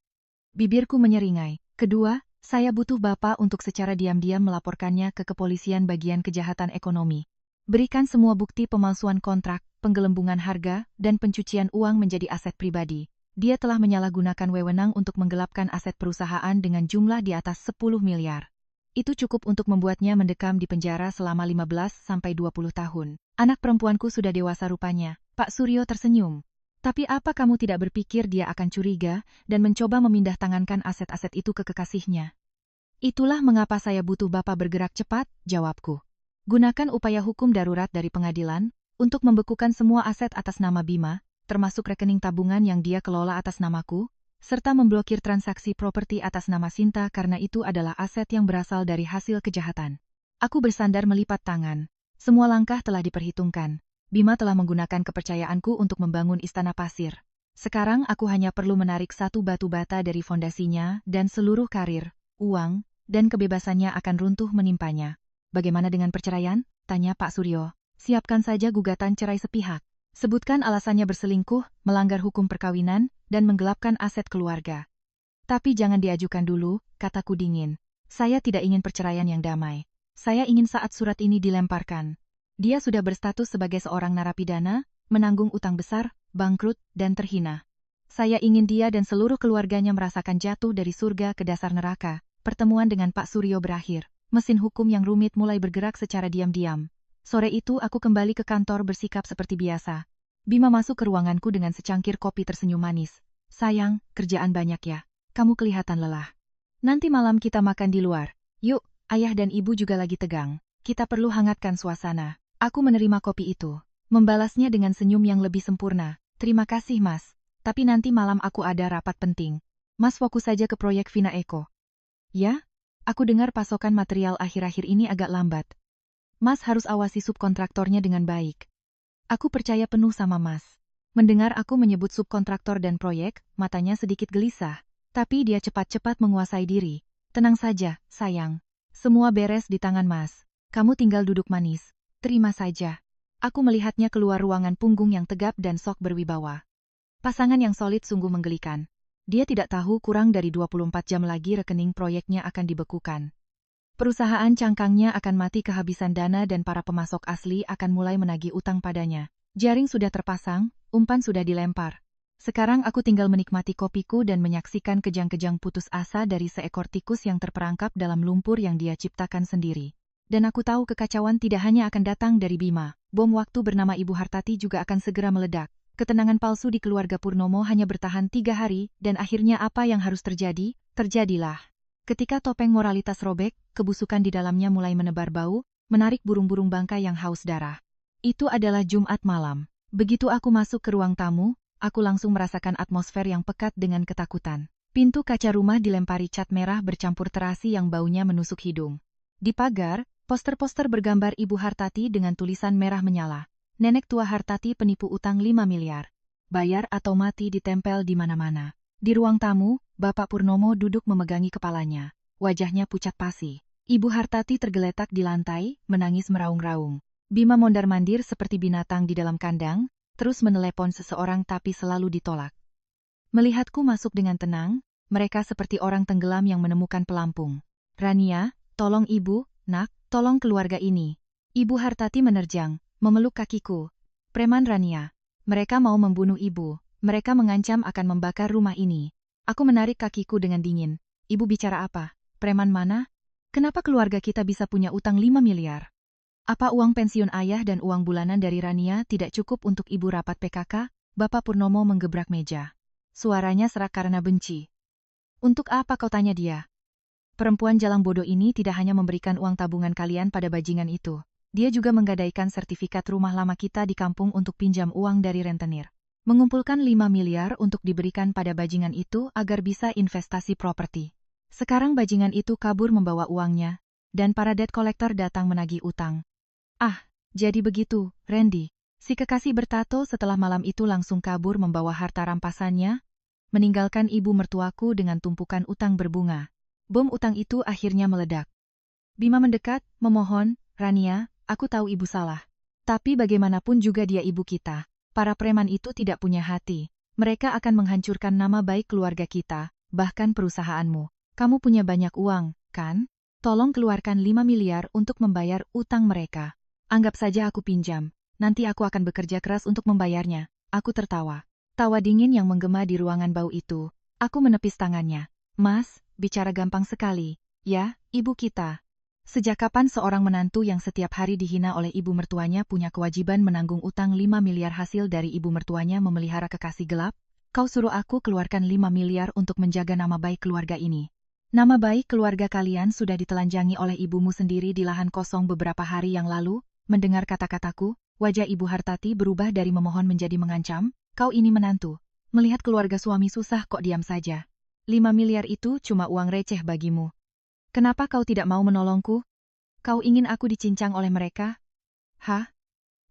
Bibirku menyeringai. Kedua, saya butuh Bapak untuk secara diam-diam melaporkannya ke kepolisian bagian kejahatan ekonomi. Berikan semua bukti pemalsuan kontrak, penggelembungan harga, dan pencucian uang menjadi aset pribadi. Dia telah menyalahgunakan wewenang untuk menggelapkan aset perusahaan dengan jumlah di atas 10 miliar. Itu cukup untuk membuatnya mendekam di penjara selama 15-20 tahun. Anak perempuanku sudah dewasa rupanya. Pak Suryo tersenyum. Tapi apa kamu tidak berpikir dia akan curiga dan mencoba memindah tangankan aset-aset itu ke kekasihnya? Itulah mengapa saya butuh Bapak bergerak cepat, jawabku. Gunakan upaya hukum darurat dari pengadilan untuk membekukan semua aset atas nama Bima, termasuk rekening tabungan yang dia kelola atas namaku, serta memblokir transaksi properti atas nama Sinta karena itu adalah aset yang berasal dari hasil kejahatan. Aku bersandar melipat tangan. Semua langkah telah diperhitungkan. Bima telah menggunakan kepercayaanku untuk membangun istana pasir. Sekarang aku hanya perlu menarik 1 batu bata dari fondasinya dan seluruh karir, uang, dan kebebasannya akan runtuh menimpanya. Bagaimana dengan perceraian? Tanya Pak Suryo. Siapkan saja gugatan cerai sepihak. Sebutkan alasannya berselingkuh, melanggar hukum perkawinan, dan menggelapkan aset keluarga. Tapi jangan diajukan dulu, kataku dingin. Saya tidak ingin perceraian yang damai. Saya ingin saat surat ini dilemparkan. Dia sudah berstatus sebagai seorang narapidana, menanggung utang besar, bangkrut, dan terhina. Saya ingin dia dan seluruh keluarganya merasakan jatuh dari surga ke dasar neraka. Pertemuan dengan Pak Suryo berakhir. Mesin hukum yang rumit mulai bergerak secara diam-diam. Sore itu aku kembali ke kantor bersikap seperti biasa. Bima masuk ke ruanganku dengan secangkir kopi tersenyum manis. Sayang, kerjaan banyak ya. Kamu kelihatan lelah. Nanti malam kita makan di luar. Yuk, ayah dan ibu juga lagi tegang. Kita perlu hangatkan suasana. Aku menerima kopi itu. Membalasnya dengan senyum yang lebih sempurna. Terima kasih mas. Tapi nanti malam aku ada rapat penting. Mas fokus saja ke proyek Vina Eko. Ya? Aku dengar pasokan material akhir-akhir ini agak lambat. Mas harus awasi subkontraktornya dengan baik. Aku percaya penuh sama Mas. Mendengar aku menyebut subkontraktor dan proyek, matanya sedikit gelisah. Tapi dia cepat-cepat menguasai diri. Tenang saja, sayang. Semua beres di tangan Mas. Kamu tinggal duduk manis. Terima saja. Aku melihatnya keluar ruangan punggung yang tegap dan sok berwibawa. Pasangan yang solid sungguh menggelikan. Dia tidak tahu kurang dari 24 jam lagi rekening proyeknya akan dibekukan. Perusahaan cangkangnya akan mati kehabisan dana dan para pemasok asli akan mulai menagih utang padanya. Jaring sudah terpasang, umpan sudah dilempar. Sekarang aku tinggal menikmati kopiku dan menyaksikan kejang-kejang putus asa dari seekor tikus yang terperangkap dalam lumpur yang dia ciptakan sendiri. Dan aku tahu kekacauan tidak hanya akan datang dari Bima, bom waktu bernama Ibu Hartati juga akan segera meledak. Ketenangan palsu di keluarga Purnomo hanya bertahan 3 hari, dan akhirnya apa yang harus terjadi, terjadilah. Ketika topeng moralitas robek, kebusukan di dalamnya mulai menebar bau, menarik burung-burung bangka yang haus darah. Itu adalah Jumat malam. Begitu aku masuk ke ruang tamu, aku langsung merasakan atmosfer yang pekat dengan ketakutan. Pintu kaca rumah dilempari cat merah bercampur terasi yang baunya menusuk hidung. Di pagar, poster-poster bergambar Ibu Hartati dengan tulisan merah menyala. Nenek tua Hartati penipu utang 5 miliar. Bayar atau mati ditempel di mana-mana. Di ruang tamu, Bapak Purnomo duduk memegangi kepalanya. Wajahnya pucat pasi. Ibu Hartati tergeletak di lantai, menangis meraung-raung. Bima mondar-mandir seperti binatang di dalam kandang, terus menelepon seseorang tapi selalu ditolak. Melihatku masuk dengan tenang, mereka seperti orang tenggelam yang menemukan pelampung. Rania, tolong ibu, nak, tolong keluarga ini. Ibu Hartati menerjang. Memeluk kakiku. Preman Rania. Mereka mau membunuh ibu. Mereka mengancam akan membakar rumah ini. Aku menarik kakiku dengan dingin. Ibu bicara apa? Preman mana? Kenapa keluarga kita bisa punya utang 5 miliar? Apa uang pensiun ayah dan uang bulanan dari Rania tidak cukup untuk ibu rapat PKK? Bapak Purnomo menggebrak meja. Suaranya serak karena benci. Untuk apa kau tanya dia? Perempuan jalang bodoh ini tidak hanya memberikan uang tabungan kalian pada bajingan itu. Dia juga menggadaikan sertifikat rumah lama kita di kampung untuk pinjam uang dari rentenir. Mengumpulkan 5 miliar untuk diberikan pada bajingan itu agar bisa investasi properti. Sekarang bajingan itu kabur membawa uangnya, dan para debt collector datang menagih utang. Ah, jadi begitu, Randy. Si kekasih bertato setelah malam itu langsung kabur membawa harta rampasannya, meninggalkan ibu mertuaku dengan tumpukan utang berbunga. Bom utang itu akhirnya meledak. Bima mendekat, memohon, Rania, aku tahu ibu salah. Tapi bagaimanapun juga dia ibu kita. Para preman itu tidak punya hati. Mereka akan menghancurkan nama baik keluarga kita, bahkan perusahaanmu. Kamu punya banyak uang, kan? Tolong keluarkan 5 miliar untuk membayar utang mereka. Anggap saja aku pinjam. Nanti aku akan bekerja keras untuk membayarnya. Aku tertawa. Tawa dingin yang menggema di ruangan bau itu. Aku menepis tangannya. Mas, bicara gampang sekali. Ya, ibu kita. Sejak kapan seorang menantu yang setiap hari dihina oleh ibu mertuanya punya kewajiban menanggung utang 5 miliar hasil dari ibu mertuanya memelihara kekasih gelap? Kau suruh aku keluarkan 5 miliar untuk menjaga nama baik keluarga ini. Nama baik keluarga kalian sudah ditelanjangi oleh ibumu sendiri di lahan kosong beberapa hari yang lalu. Mendengar kata-kataku, wajah Ibu Hartati berubah dari memohon menjadi mengancam. Kau ini menantu. Melihat keluarga suami susah kok diam saja. 5 miliar itu cuma uang receh bagimu. Kenapa kau tidak mau menolongku? Kau ingin aku dicincang oleh mereka? Hah?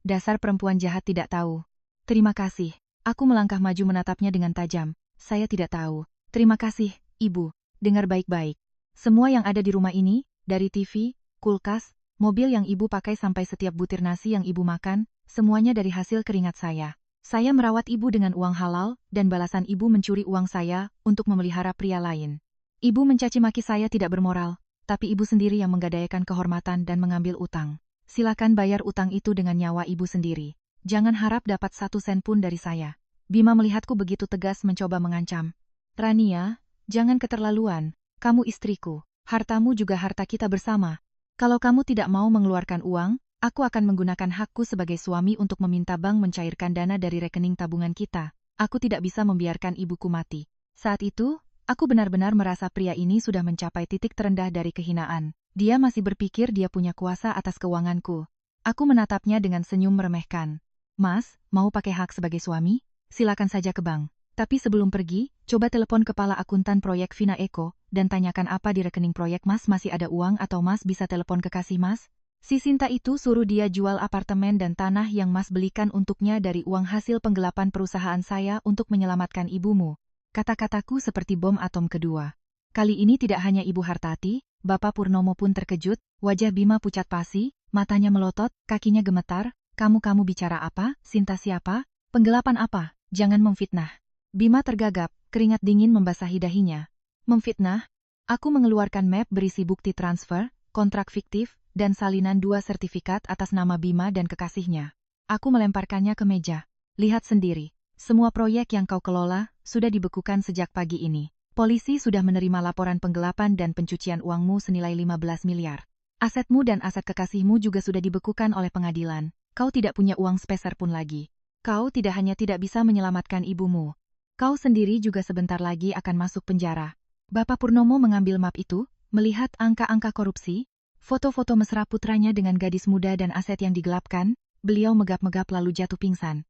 Dasar perempuan jahat tidak tahu. Terima kasih. Aku melangkah maju menatapnya dengan tajam. Saya tidak tahu. Terima kasih, Ibu. Dengar baik-baik. Semua yang ada di rumah ini, dari TV, kulkas, mobil yang Ibu pakai sampai setiap butir nasi yang Ibu makan, semuanya dari hasil keringat saya. Saya merawat Ibu dengan uang halal, dan balasan Ibu mencuri uang saya untuk memelihara pria lain. Ibu mencaci maki saya tidak bermoral, tapi Ibu sendiri yang menggadaikan kehormatan dan mengambil utang. Silakan bayar utang itu dengan nyawa Ibu sendiri. Jangan harap dapat 1 sen pun dari saya. Bima melihatku begitu tegas mencoba mengancam. Rania, jangan keterlaluan. Kamu istriku. Hartamu juga harta kita bersama. Kalau kamu tidak mau mengeluarkan uang, aku akan menggunakan hakku sebagai suami untuk meminta bank mencairkan dana dari rekening tabungan kita. Aku tidak bisa membiarkan ibuku mati. Saat itu, aku benar-benar merasa pria ini sudah mencapai titik terendah dari kehinaan. Dia masih berpikir dia punya kuasa atas keuanganku. Aku menatapnya dengan senyum meremehkan. Mas, mau pakai hak sebagai suami? Silakan saja ke bank. Tapi sebelum pergi, coba telepon kepala akuntan proyek Vina Eko, dan tanyakan apa di rekening proyek Mas masih ada uang atau Mas bisa telepon kekasih Mas. Si Sinta itu suruh dia jual apartemen dan tanah yang Mas belikan untuknya dari uang hasil penggelapan perusahaan saya untuk menyelamatkan ibumu. Kata-kataku seperti bom atom kedua. Kali ini tidak hanya Ibu Hartati, Bapak Purnomo pun terkejut, wajah Bima pucat pasi, matanya melotot, kakinya gemetar. Kamu bicara apa? Sinta siapa? Penggelapan apa? Jangan memfitnah. Bima tergagap, keringat dingin membasahi dahinya. Memfitnah? Aku mengeluarkan map berisi bukti transfer, kontrak fiktif, dan salinan 2 sertifikat atas nama Bima dan kekasihnya. Aku melemparkannya ke meja. Lihat sendiri, semua proyek yang kau kelola sudah dibekukan sejak pagi ini. Polisi sudah menerima laporan penggelapan dan pencucian uangmu senilai 15 miliar. Asetmu dan aset kekasihmu juga sudah dibekukan oleh pengadilan. Kau tidak punya uang sepeser pun lagi. Kau tidak hanya tidak bisa menyelamatkan ibumu. Kau sendiri juga sebentar lagi akan masuk penjara. Bapak Purnomo mengambil map itu, melihat angka-angka korupsi, foto-foto mesra putranya dengan gadis muda dan aset yang digelapkan, beliau megap-megap lalu jatuh pingsan.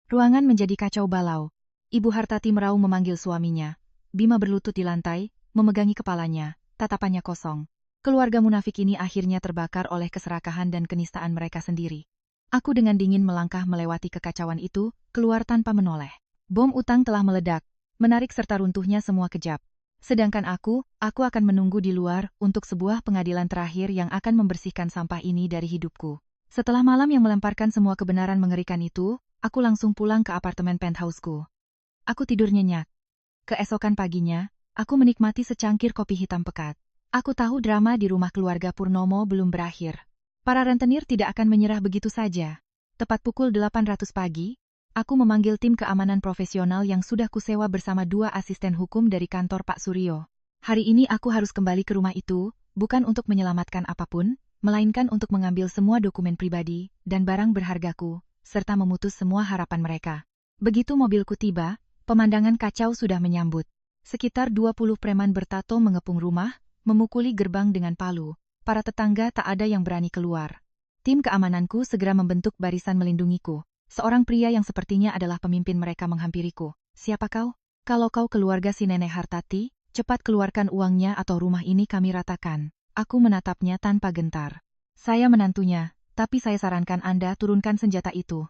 Ruangan menjadi kacau balau. Ibu Hartati meraung memanggil suaminya. Bima berlutut di lantai, memegangi kepalanya, tatapannya kosong. Keluarga munafik ini akhirnya terbakar oleh keserakahan dan kenistaan mereka sendiri. Aku dengan dingin melangkah melewati kekacauan itu, keluar tanpa menoleh. Bom utang telah meledak, menarik serta runtuhnya semua kejap. Sedangkan aku akan menunggu di luar untuk sebuah pengadilan terakhir yang akan membersihkan sampah ini dari hidupku. Setelah malam yang melemparkan semua kebenaran mengerikan itu, aku langsung pulang ke apartemen penthouseku. Aku tidur nyenyak. Keesokan paginya, aku menikmati secangkir kopi hitam pekat. Aku tahu drama di rumah keluarga Purnomo belum berakhir. Para rentenir tidak akan menyerah begitu saja. Tepat pukul 800 pagi, aku memanggil tim keamanan profesional yang sudah kusewa bersama 2 asisten hukum dari kantor Pak Suryo. Hari ini aku harus kembali ke rumah itu, bukan untuk menyelamatkan apapun, melainkan untuk mengambil semua dokumen pribadi dan barang berhargaku, serta memutus semua harapan mereka. Begitu mobilku tiba, pemandangan kacau sudah menyambut. Sekitar 20 preman bertato mengepung rumah, memukuli gerbang dengan palu. Para tetangga tak ada yang berani keluar. Tim keamananku segera membentuk barisan melindungiku. Seorang pria yang sepertinya adalah pemimpin mereka menghampiriku. Siapa kau? Kalau kau keluarga si Nenek Hartati, cepat keluarkan uangnya atau rumah ini kami ratakan. Aku menatapnya tanpa gentar. Saya menantunya, tapi saya sarankan Anda turunkan senjata itu.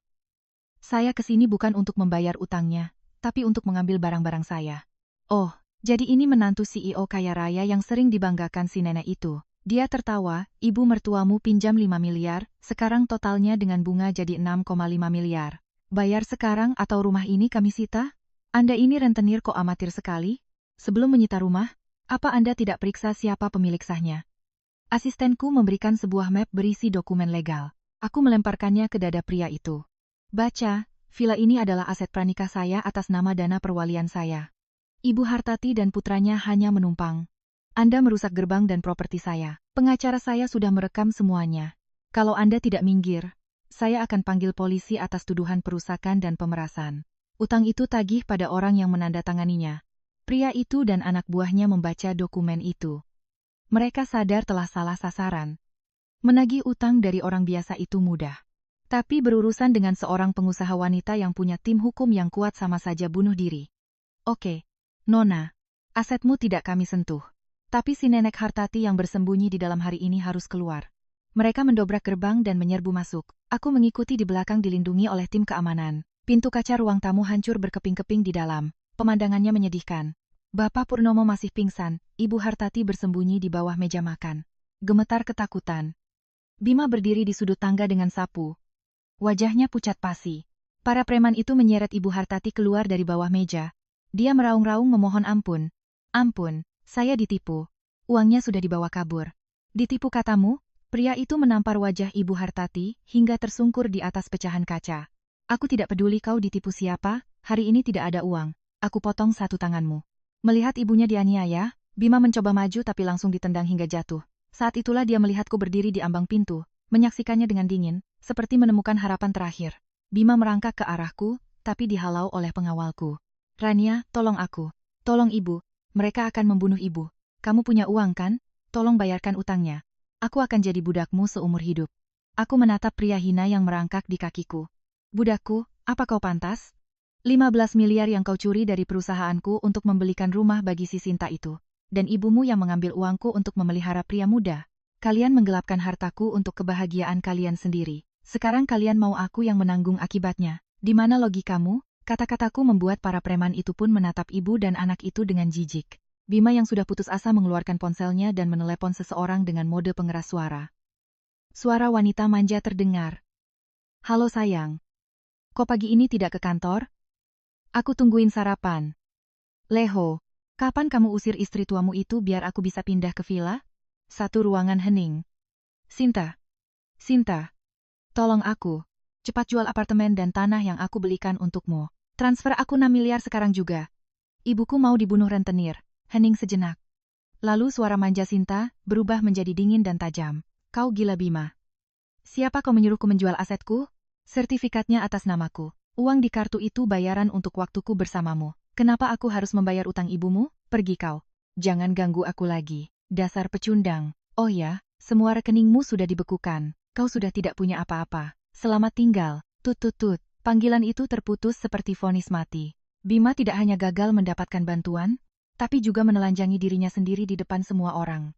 Saya kesini bukan untuk membayar utangnya, tapi untuk mengambil barang-barang saya. Oh, jadi ini menantu CEO kaya raya yang sering dibanggakan si nenek itu. Dia tertawa, ibu mertuamu pinjam 5 miliar, sekarang totalnya dengan bunga jadi 6,5 miliar. Bayar sekarang atau rumah ini kami sita? Anda ini rentenir kok amatir sekali? Sebelum menyita rumah, apa Anda tidak periksa siapa pemilik sahnya? Asistenku memberikan sebuah map berisi dokumen legal. Aku melemparkannya ke dada pria itu. Baca, villa ini adalah aset pranikah saya atas nama dana perwalian saya. Ibu Hartati dan putranya hanya menumpang. Anda merusak gerbang dan properti saya. Pengacara saya sudah merekam semuanya. Kalau Anda tidak minggir, saya akan panggil polisi atas tuduhan perusakan dan pemerasan. Utang itu tagih pada orang yang menandatanganinya. Pria itu dan anak buahnya membaca dokumen itu. Mereka sadar telah salah sasaran. Menagih utang dari orang biasa itu mudah. Tapi berurusan dengan seorang pengusaha wanita yang punya tim hukum yang kuat sama saja bunuh diri. Oke, Nona, asetmu tidak kami sentuh. Tapi si Nenek Hartati yang bersembunyi di dalam hari ini harus keluar. Mereka mendobrak gerbang dan menyerbu masuk. Aku mengikuti di belakang dilindungi oleh tim keamanan. Pintu kaca ruang tamu hancur berkeping-keping di dalam. Pemandangannya menyedihkan. Bapak Purnomo masih pingsan, Ibu Hartati bersembunyi di bawah meja makan. Gemetar ketakutan. Bima berdiri di sudut tangga dengan sapu. Wajahnya pucat pasi. Para preman itu menyeret Ibu Hartati keluar dari bawah meja. Dia meraung-raung memohon ampun. Ampun. Saya ditipu. Uangnya sudah dibawa kabur. Ditipu katamu? Pria itu menampar wajah Ibu Hartati hingga tersungkur di atas pecahan kaca. Aku tidak peduli kau ditipu siapa, hari ini tidak ada uang. Aku potong satu tanganmu. Melihat ibunya dianiaya, Bima mencoba maju tapi langsung ditendang hingga jatuh. Saat itulah dia melihatku berdiri di ambang pintu, menyaksikannya dengan dingin, seperti menemukan harapan terakhir. Bima merangkak ke arahku, tapi dihalau oleh pengawalku. Rania, tolong aku. Tolong ibu. Mereka akan membunuh ibu. Kamu punya uang kan? Tolong bayarkan utangnya. Aku akan jadi budakmu seumur hidup. Aku menatap pria hina yang merangkak di kakiku. Budakku, apa kau pantas? 15 miliar yang kau curi dari perusahaanku untuk membelikan rumah bagi si Sinta itu. Dan ibumu yang mengambil uangku untuk memelihara pria muda. Kalian menggelapkan hartaku untuk kebahagiaan kalian sendiri. Sekarang kalian mau aku yang menanggung akibatnya. Di mana logikamu? Kata-kataku membuat para preman itu pun menatap ibu dan anak itu dengan jijik. Bima yang sudah putus asa mengeluarkan ponselnya dan menelepon seseorang dengan mode pengeras suara. Suara wanita manja terdengar. Halo sayang. Kok pagi ini tidak ke kantor? Aku tungguin sarapan. Leho, kapan kamu usir istri tuamu itu biar aku bisa pindah ke villa? Satu ruangan hening. Sinta. Sinta. Tolong aku. Cepat jual apartemen dan tanah yang aku belikan untukmu. Transfer aku 6 miliar sekarang juga. Ibuku mau dibunuh rentenir. Hening sejenak. Lalu suara manja Sinta berubah menjadi dingin dan tajam. Kau gila Bima. Siapa kau menyuruhku menjual asetku? Sertifikatnya atas namaku. Uang di kartu itu bayaran untuk waktuku bersamamu. Kenapa aku harus membayar utang ibumu? Pergi kau. Jangan ganggu aku lagi. Dasar pecundang. Oh ya, semua rekeningmu sudah dibekukan. Kau sudah tidak punya apa-apa. Selamat tinggal. Tut tut tut. Panggilan itu terputus seperti vonis mati. Bima tidak hanya gagal mendapatkan bantuan, tapi juga menelanjangi dirinya sendiri di depan semua orang.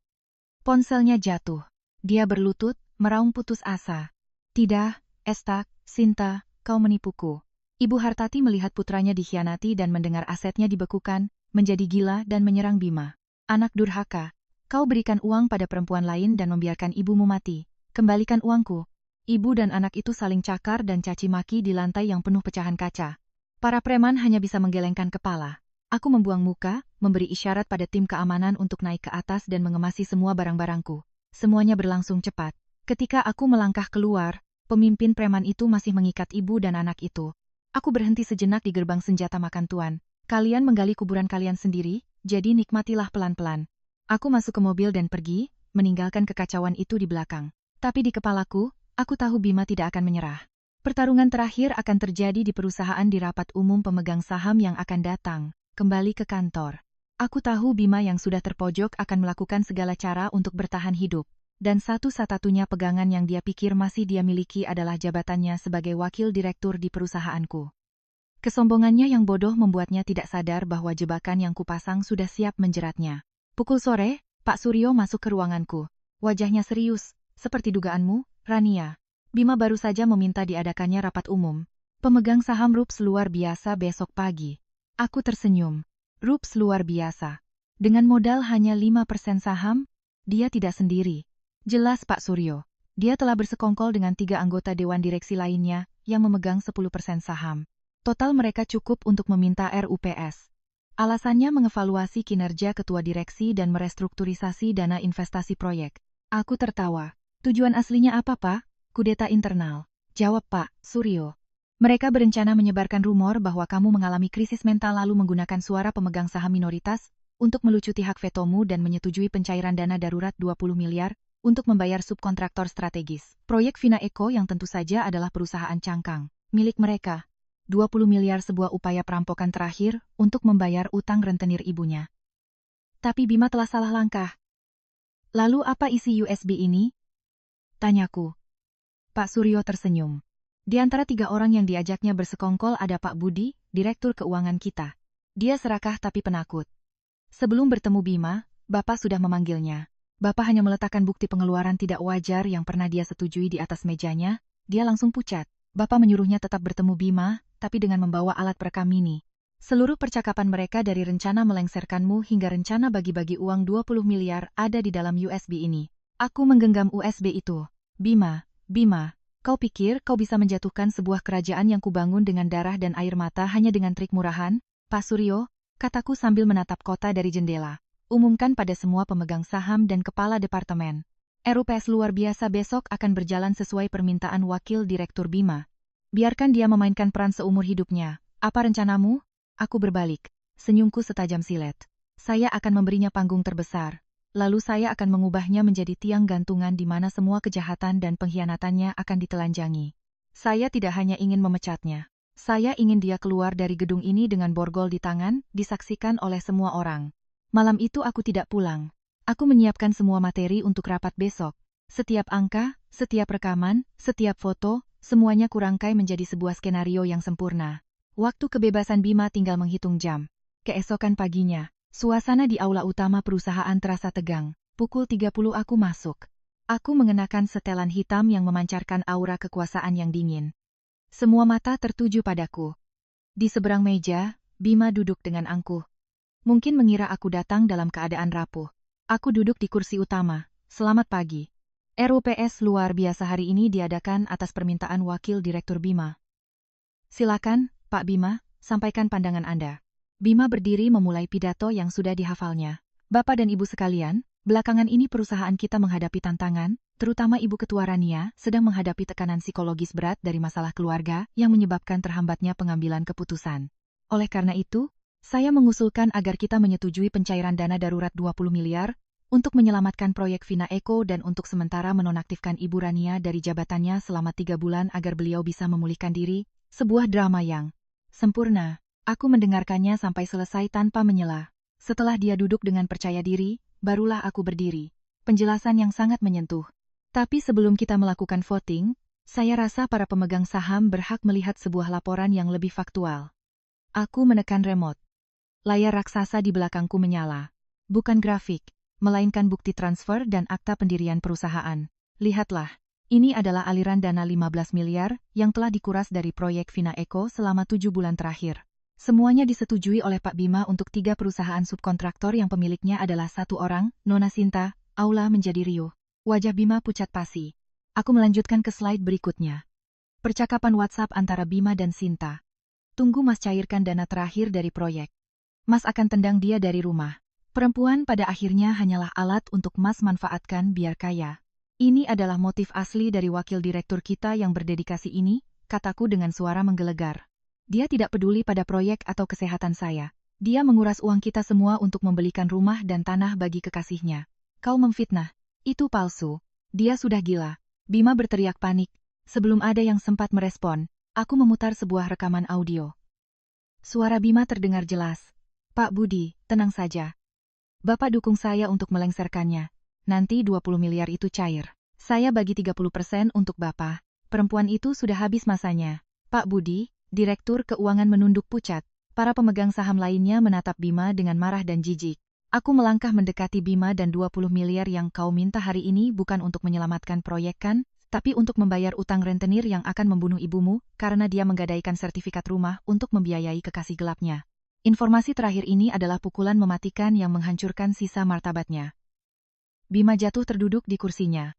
Ponselnya jatuh. Dia berlutut, meraung putus asa. Tidak, Estak, Sinta, kau menipuku. Ibu Hartati melihat putranya dikhianati dan mendengar asetnya dibekukan, menjadi gila dan menyerang Bima. Anak durhaka, kau berikan uang pada perempuan lain dan membiarkan ibumu mati. Kembalikan uangku. Ibu dan anak itu saling cakar dan caci maki di lantai yang penuh pecahan kaca. Para preman hanya bisa menggelengkan kepala. Aku membuang muka, memberi isyarat pada tim keamanan untuk naik ke atas dan mengemasi semua barang-barangku. Semuanya berlangsung cepat. Ketika aku melangkah keluar, pemimpin preman itu masih mengikat ibu dan anak itu. Aku berhenti sejenak di gerbang senjata makan tuan. Kalian menggali kuburan kalian sendiri, jadi nikmatilah pelan-pelan. Aku masuk ke mobil dan pergi, meninggalkan kekacauan itu di belakang. Tapi di kepalaku, aku tahu Bima tidak akan menyerah. Pertarungan terakhir akan terjadi di perusahaan di rapat umum pemegang saham yang akan datang. Kembali ke kantor. Aku tahu Bima yang sudah terpojok akan melakukan segala cara untuk bertahan hidup. Dan satu-satunya pegangan yang dia pikir masih dia miliki adalah jabatannya sebagai wakil direktur di perusahaanku. Kesombongannya yang bodoh membuatnya tidak sadar bahwa jebakan yang kupasang sudah siap menjeratnya. Pukul sore, Pak Suryo masuk ke ruanganku. Wajahnya serius, seperti dugaanmu, Rania. Bima baru saja meminta diadakannya rapat umum. Pemegang saham Rups luar biasa besok pagi. Aku tersenyum. Rups luar biasa. Dengan modal hanya 5% saham, dia tidak sendiri. Jelas Pak Suryo. Dia telah bersekongkol dengan 3 anggota Dewan Direksi lainnya yang memegang 10% saham. Total mereka cukup untuk meminta RUPS. Alasannya mengevaluasi kinerja ketua direksi dan merestrukturisasi dana investasi proyek. Aku tertawa. Tujuan aslinya apa Pak? Kudeta internal. Jawab Pak Suryo. Mereka berencana menyebarkan rumor bahwa kamu mengalami krisis mental lalu menggunakan suara pemegang saham minoritas untuk melucuti hak vetomu dan menyetujui pencairan dana darurat 20 miliar untuk membayar subkontraktor strategis. Proyek Vina Eko yang tentu saja adalah perusahaan cangkang milik mereka. 20 miliar sebuah upaya perampokan terakhir untuk membayar utang rentenir ibunya. Tapi Bima telah salah langkah. Lalu apa isi USB ini? Tanyaku. Pak Suryo tersenyum. Di antara 3 orang yang diajaknya bersekongkol ada Pak Budi, Direktur Keuangan kita. Dia serakah tapi penakut. Sebelum bertemu Bima, Bapak sudah memanggilnya. Bapak hanya meletakkan bukti pengeluaran tidak wajar yang pernah dia setujui di atas mejanya, dia langsung pucat. Bapak menyuruhnya tetap bertemu Bima, tapi dengan membawa alat perekam mini. Seluruh percakapan mereka dari rencana melengsarkanmu hingga rencana bagi-bagi uang 20 miliar ada di dalam USB ini. Aku menggenggam USB itu. Bima, kau pikir kau bisa menjatuhkan sebuah kerajaan yang kubangun dengan darah dan air mata hanya dengan trik murahan? Pak Suryo, kataku sambil menatap kota dari jendela. Umumkan pada semua pemegang saham dan kepala departemen. RUPS luar biasa besok akan berjalan sesuai permintaan wakil direktur Bima. Biarkan dia memainkan peran seumur hidupnya. Apa rencanamu? Aku berbalik. Senyumku setajam silet. Saya akan memberinya panggung terbesar. Lalu saya akan mengubahnya menjadi tiang gantungan di mana semua kejahatan dan pengkhianatannya akan ditelanjangi. Saya tidak hanya ingin memecatnya. Saya ingin dia keluar dari gedung ini dengan borgol di tangan, disaksikan oleh semua orang. Malam itu aku tidak pulang. Aku menyiapkan semua materi untuk rapat besok. Setiap angka, setiap rekaman, setiap foto, semuanya kurangkai menjadi sebuah skenario yang sempurna. Waktu kebebasan Bima tinggal menghitung jam. Keesokan paginya, suasana di aula utama perusahaan terasa tegang. Pukul 30 aku masuk. Aku mengenakan setelan hitam yang memancarkan aura kekuasaan yang dingin. Semua mata tertuju padaku. Di seberang meja, Bima duduk dengan angkuh. Mungkin mengira aku datang dalam keadaan rapuh. Aku duduk di kursi utama. Selamat pagi. RUPS luar biasa hari ini diadakan atas permintaan Wakil Direktur Bima. Silakan, Pak Bima, sampaikan pandangan Anda. Bima berdiri memulai pidato yang sudah dihafalnya. Bapak dan Ibu sekalian, belakangan ini perusahaan kita menghadapi tantangan, terutama Ibu Ketua Rania sedang menghadapi tekanan psikologis berat dari masalah keluarga yang menyebabkan terhambatnya pengambilan keputusan. Oleh karena itu, saya mengusulkan agar kita menyetujui pencairan dana darurat 20 miliar untuk menyelamatkan proyek Vina Eko dan untuk sementara menonaktifkan Ibu Rania dari jabatannya selama 3 bulan agar beliau bisa memulihkan diri, sebuah drama yang sempurna. Aku mendengarkannya sampai selesai tanpa menyela. Setelah dia duduk dengan percaya diri, barulah aku berdiri. Penjelasan yang sangat menyentuh. Tapi sebelum kita melakukan voting, saya rasa para pemegang saham berhak melihat sebuah laporan yang lebih faktual. Aku menekan remote. Layar raksasa di belakangku menyala. Bukan grafik, melainkan bukti transfer dan akta pendirian perusahaan. Lihatlah, ini adalah aliran dana 15 miliar yang telah dikuras dari proyek Vina Eko selama 7 bulan terakhir. Semuanya disetujui oleh Pak Bima untuk 3 perusahaan subkontraktor yang pemiliknya adalah 1 orang, Nona Sinta. Aula menjadi riuh. Wajah Bima pucat pasi. Aku melanjutkan ke slide berikutnya. Percakapan WhatsApp antara Bima dan Sinta. Tunggu Mas cairkan dana terakhir dari proyek. Mas akan tendang dia dari rumah. Perempuan pada akhirnya hanyalah alat untuk Mas manfaatkan biar kaya. Ini adalah motif asli dari wakil direktur kita yang berdedikasi ini, kataku dengan suara menggelegar. Dia tidak peduli pada proyek atau kesehatan saya. Dia menguras uang kita semua untuk membelikan rumah dan tanah bagi kekasihnya. Kau memfitnah. Itu palsu. Dia sudah gila. Bima berteriak panik. Sebelum ada yang sempat merespon, aku memutar sebuah rekaman audio. Suara Bima terdengar jelas. Pak Budi, tenang saja. Bapak dukung saya untuk melengsarkannya. Nanti 20 miliar itu cair. Saya bagi 30% untuk Bapak. Perempuan itu sudah habis masanya. Pak Budi, Direktur Keuangan menunduk pucat. Para pemegang saham lainnya menatap Bima dengan marah dan jijik. Aku melangkah mendekati Bima dan 20 miliar yang kau minta hari ini bukan untuk menyelamatkan proyek kan, tapi untuk membayar utang rentenir yang akan membunuh ibumu karena dia menggadaikan sertifikat rumah untuk membiayai kekasih gelapnya. Informasi terakhir ini adalah pukulan mematikan yang menghancurkan sisa martabatnya. Bima jatuh terduduk di kursinya.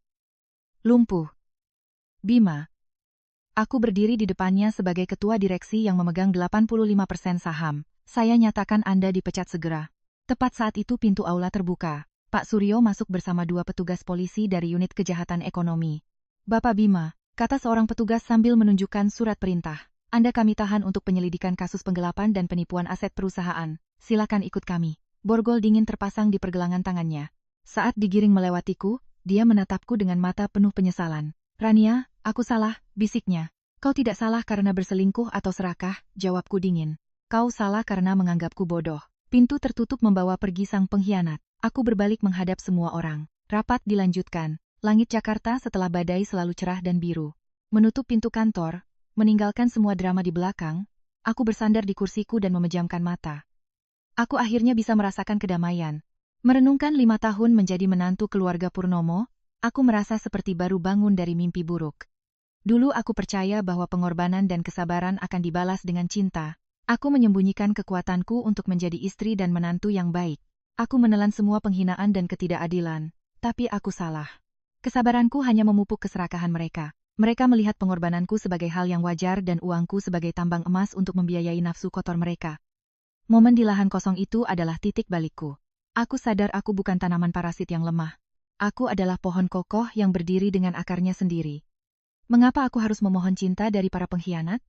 Lumpuh. Bima. Aku berdiri di depannya sebagai ketua direksi yang memegang 85% saham. Saya nyatakan Anda dipecat segera. Tepat saat itu pintu aula terbuka. Pak Suryo masuk bersama 2 petugas polisi dari unit kejahatan ekonomi. Bapak Bima, kata seorang petugas sambil menunjukkan surat perintah. Anda kami tahan untuk penyelidikan kasus penggelapan dan penipuan aset perusahaan. Silakan ikut kami. Borgol dingin terpasang di pergelangan tangannya. Saat digiring melewatiku, dia menatapku dengan mata penuh penyesalan. Rania, aku salah, bisiknya. Kau tidak salah karena berselingkuh atau serakah, jawabku dingin. Kau salah karena menganggapku bodoh. Pintu tertutup membawa pergi sang pengkhianat. Aku berbalik menghadap semua orang. Rapat dilanjutkan. Langit Jakarta setelah badai selalu cerah dan biru. Menutup pintu kantor, meninggalkan semua drama di belakang, aku bersandar di kursiku dan memejamkan mata. Aku akhirnya bisa merasakan kedamaian. Merenungkan 5 tahun menjadi menantu keluarga Purnomo, aku merasa seperti baru bangun dari mimpi buruk. Dulu aku percaya bahwa pengorbanan dan kesabaran akan dibalas dengan cinta. Aku menyembunyikan kekuatanku untuk menjadi istri dan menantu yang baik. Aku menelan semua penghinaan dan ketidakadilan. Tapi aku salah. Kesabaranku hanya memupuk keserakahan mereka. Mereka melihat pengorbananku sebagai hal yang wajar dan uangku sebagai tambang emas untuk membiayai nafsu kotor mereka. Momen di lahan kosong itu adalah titik balikku. Aku sadar aku bukan tanaman parasit yang lemah. Aku adalah pohon kokoh yang berdiri dengan akarnya sendiri. Mengapa aku harus memohon cinta dari para pengkhianat?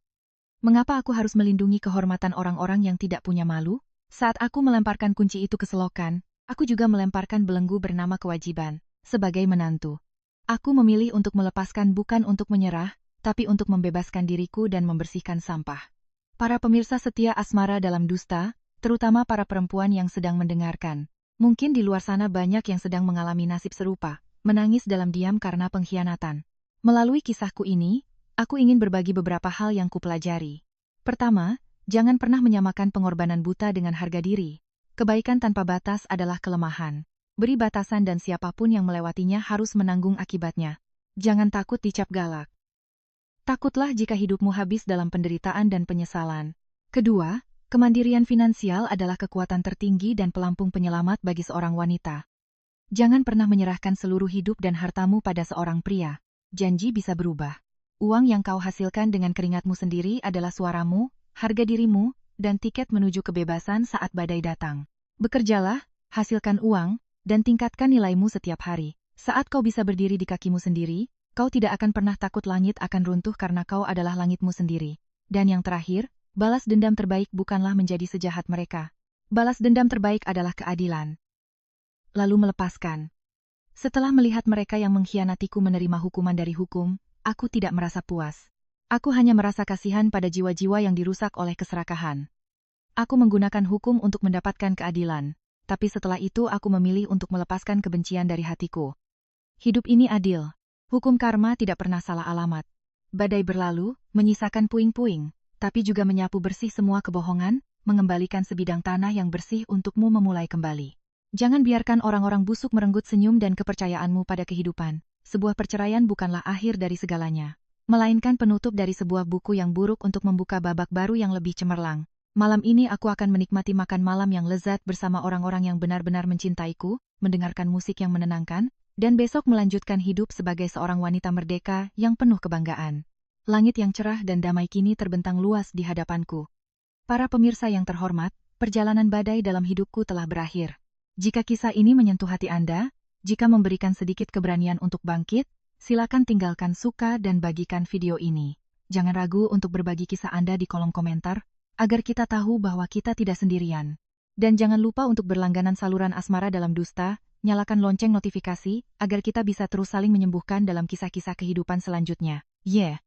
Mengapa aku harus melindungi kehormatan orang-orang yang tidak punya malu? Saat aku melemparkan kunci itu ke selokan, aku juga melemparkan belenggu bernama kewajiban. Sebagai menantu, aku memilih untuk melepaskan bukan untuk menyerah, tapi untuk membebaskan diriku dan membersihkan sampah. Para pemirsa setia Asmara dalam Dusta, terutama para perempuan yang sedang mendengarkan. Mungkin di luar sana banyak yang sedang mengalami nasib serupa, menangis dalam diam karena pengkhianatan. Melalui kisahku ini, aku ingin berbagi beberapa hal yang kupelajari. Pertama, jangan pernah menyamakan pengorbanan buta dengan harga diri. Kebaikan tanpa batas adalah kelemahan. Beri batasan dan siapapun yang melewatinya harus menanggung akibatnya. Jangan takut dicap galak. Takutlah jika hidupmu habis dalam penderitaan dan penyesalan. Kedua, kemandirian finansial adalah kekuatan tertinggi dan pelampung penyelamat bagi seorang wanita. Jangan pernah menyerahkan seluruh hidup dan hartamu pada seorang pria. Janji bisa berubah. Uang yang kau hasilkan dengan keringatmu sendiri adalah suaramu, harga dirimu, dan tiket menuju kebebasan saat badai datang. Bekerjalah, hasilkan uang, dan tingkatkan nilaimu setiap hari. Saat kau bisa berdiri di kakimu sendiri, kau tidak akan pernah takut langit akan runtuh karena kau adalah langitmu sendiri. Dan yang terakhir, balas dendam terbaik bukanlah menjadi sejahat mereka. Balas dendam terbaik adalah keadilan. Lalu melepaskan. Setelah melihat mereka yang mengkhianatiku menerima hukuman dari hukum, aku tidak merasa puas. Aku hanya merasa kasihan pada jiwa-jiwa yang dirusak oleh keserakahan. Aku menggunakan hukum untuk mendapatkan keadilan, tapi setelah itu aku memilih untuk melepaskan kebencian dari hatiku. Hidup ini adil. Hukum karma tidak pernah salah alamat. Badai berlalu, menyisakan puing-puing, tapi juga menyapu bersih semua kebohongan, mengembalikan sebidang tanah yang bersih untukmu memulai kembali. Jangan biarkan orang-orang busuk merenggut senyum dan kepercayaanmu pada kehidupan. Sebuah perceraian bukanlah akhir dari segalanya, melainkan penutup dari sebuah buku yang buruk untuk membuka babak baru yang lebih cemerlang. Malam ini aku akan menikmati makan malam yang lezat bersama orang-orang yang benar-benar mencintaiku, mendengarkan musik yang menenangkan, dan besok melanjutkan hidup sebagai seorang wanita merdeka yang penuh kebanggaan. Langit yang cerah dan damai kini terbentang luas di hadapanku. Para pemirsa yang terhormat, perjalanan badai dalam hidupku telah berakhir. Jika kisah ini menyentuh hati Anda, jika memberikan sedikit keberanian untuk bangkit, silakan tinggalkan suka dan bagikan video ini. Jangan ragu untuk berbagi kisah Anda di kolom komentar, agar kita tahu bahwa kita tidak sendirian. Dan jangan lupa untuk berlangganan saluran Asmara dalam Dusta, nyalakan lonceng notifikasi, agar kita bisa terus saling menyembuhkan dalam kisah-kisah kehidupan selanjutnya. Yeah!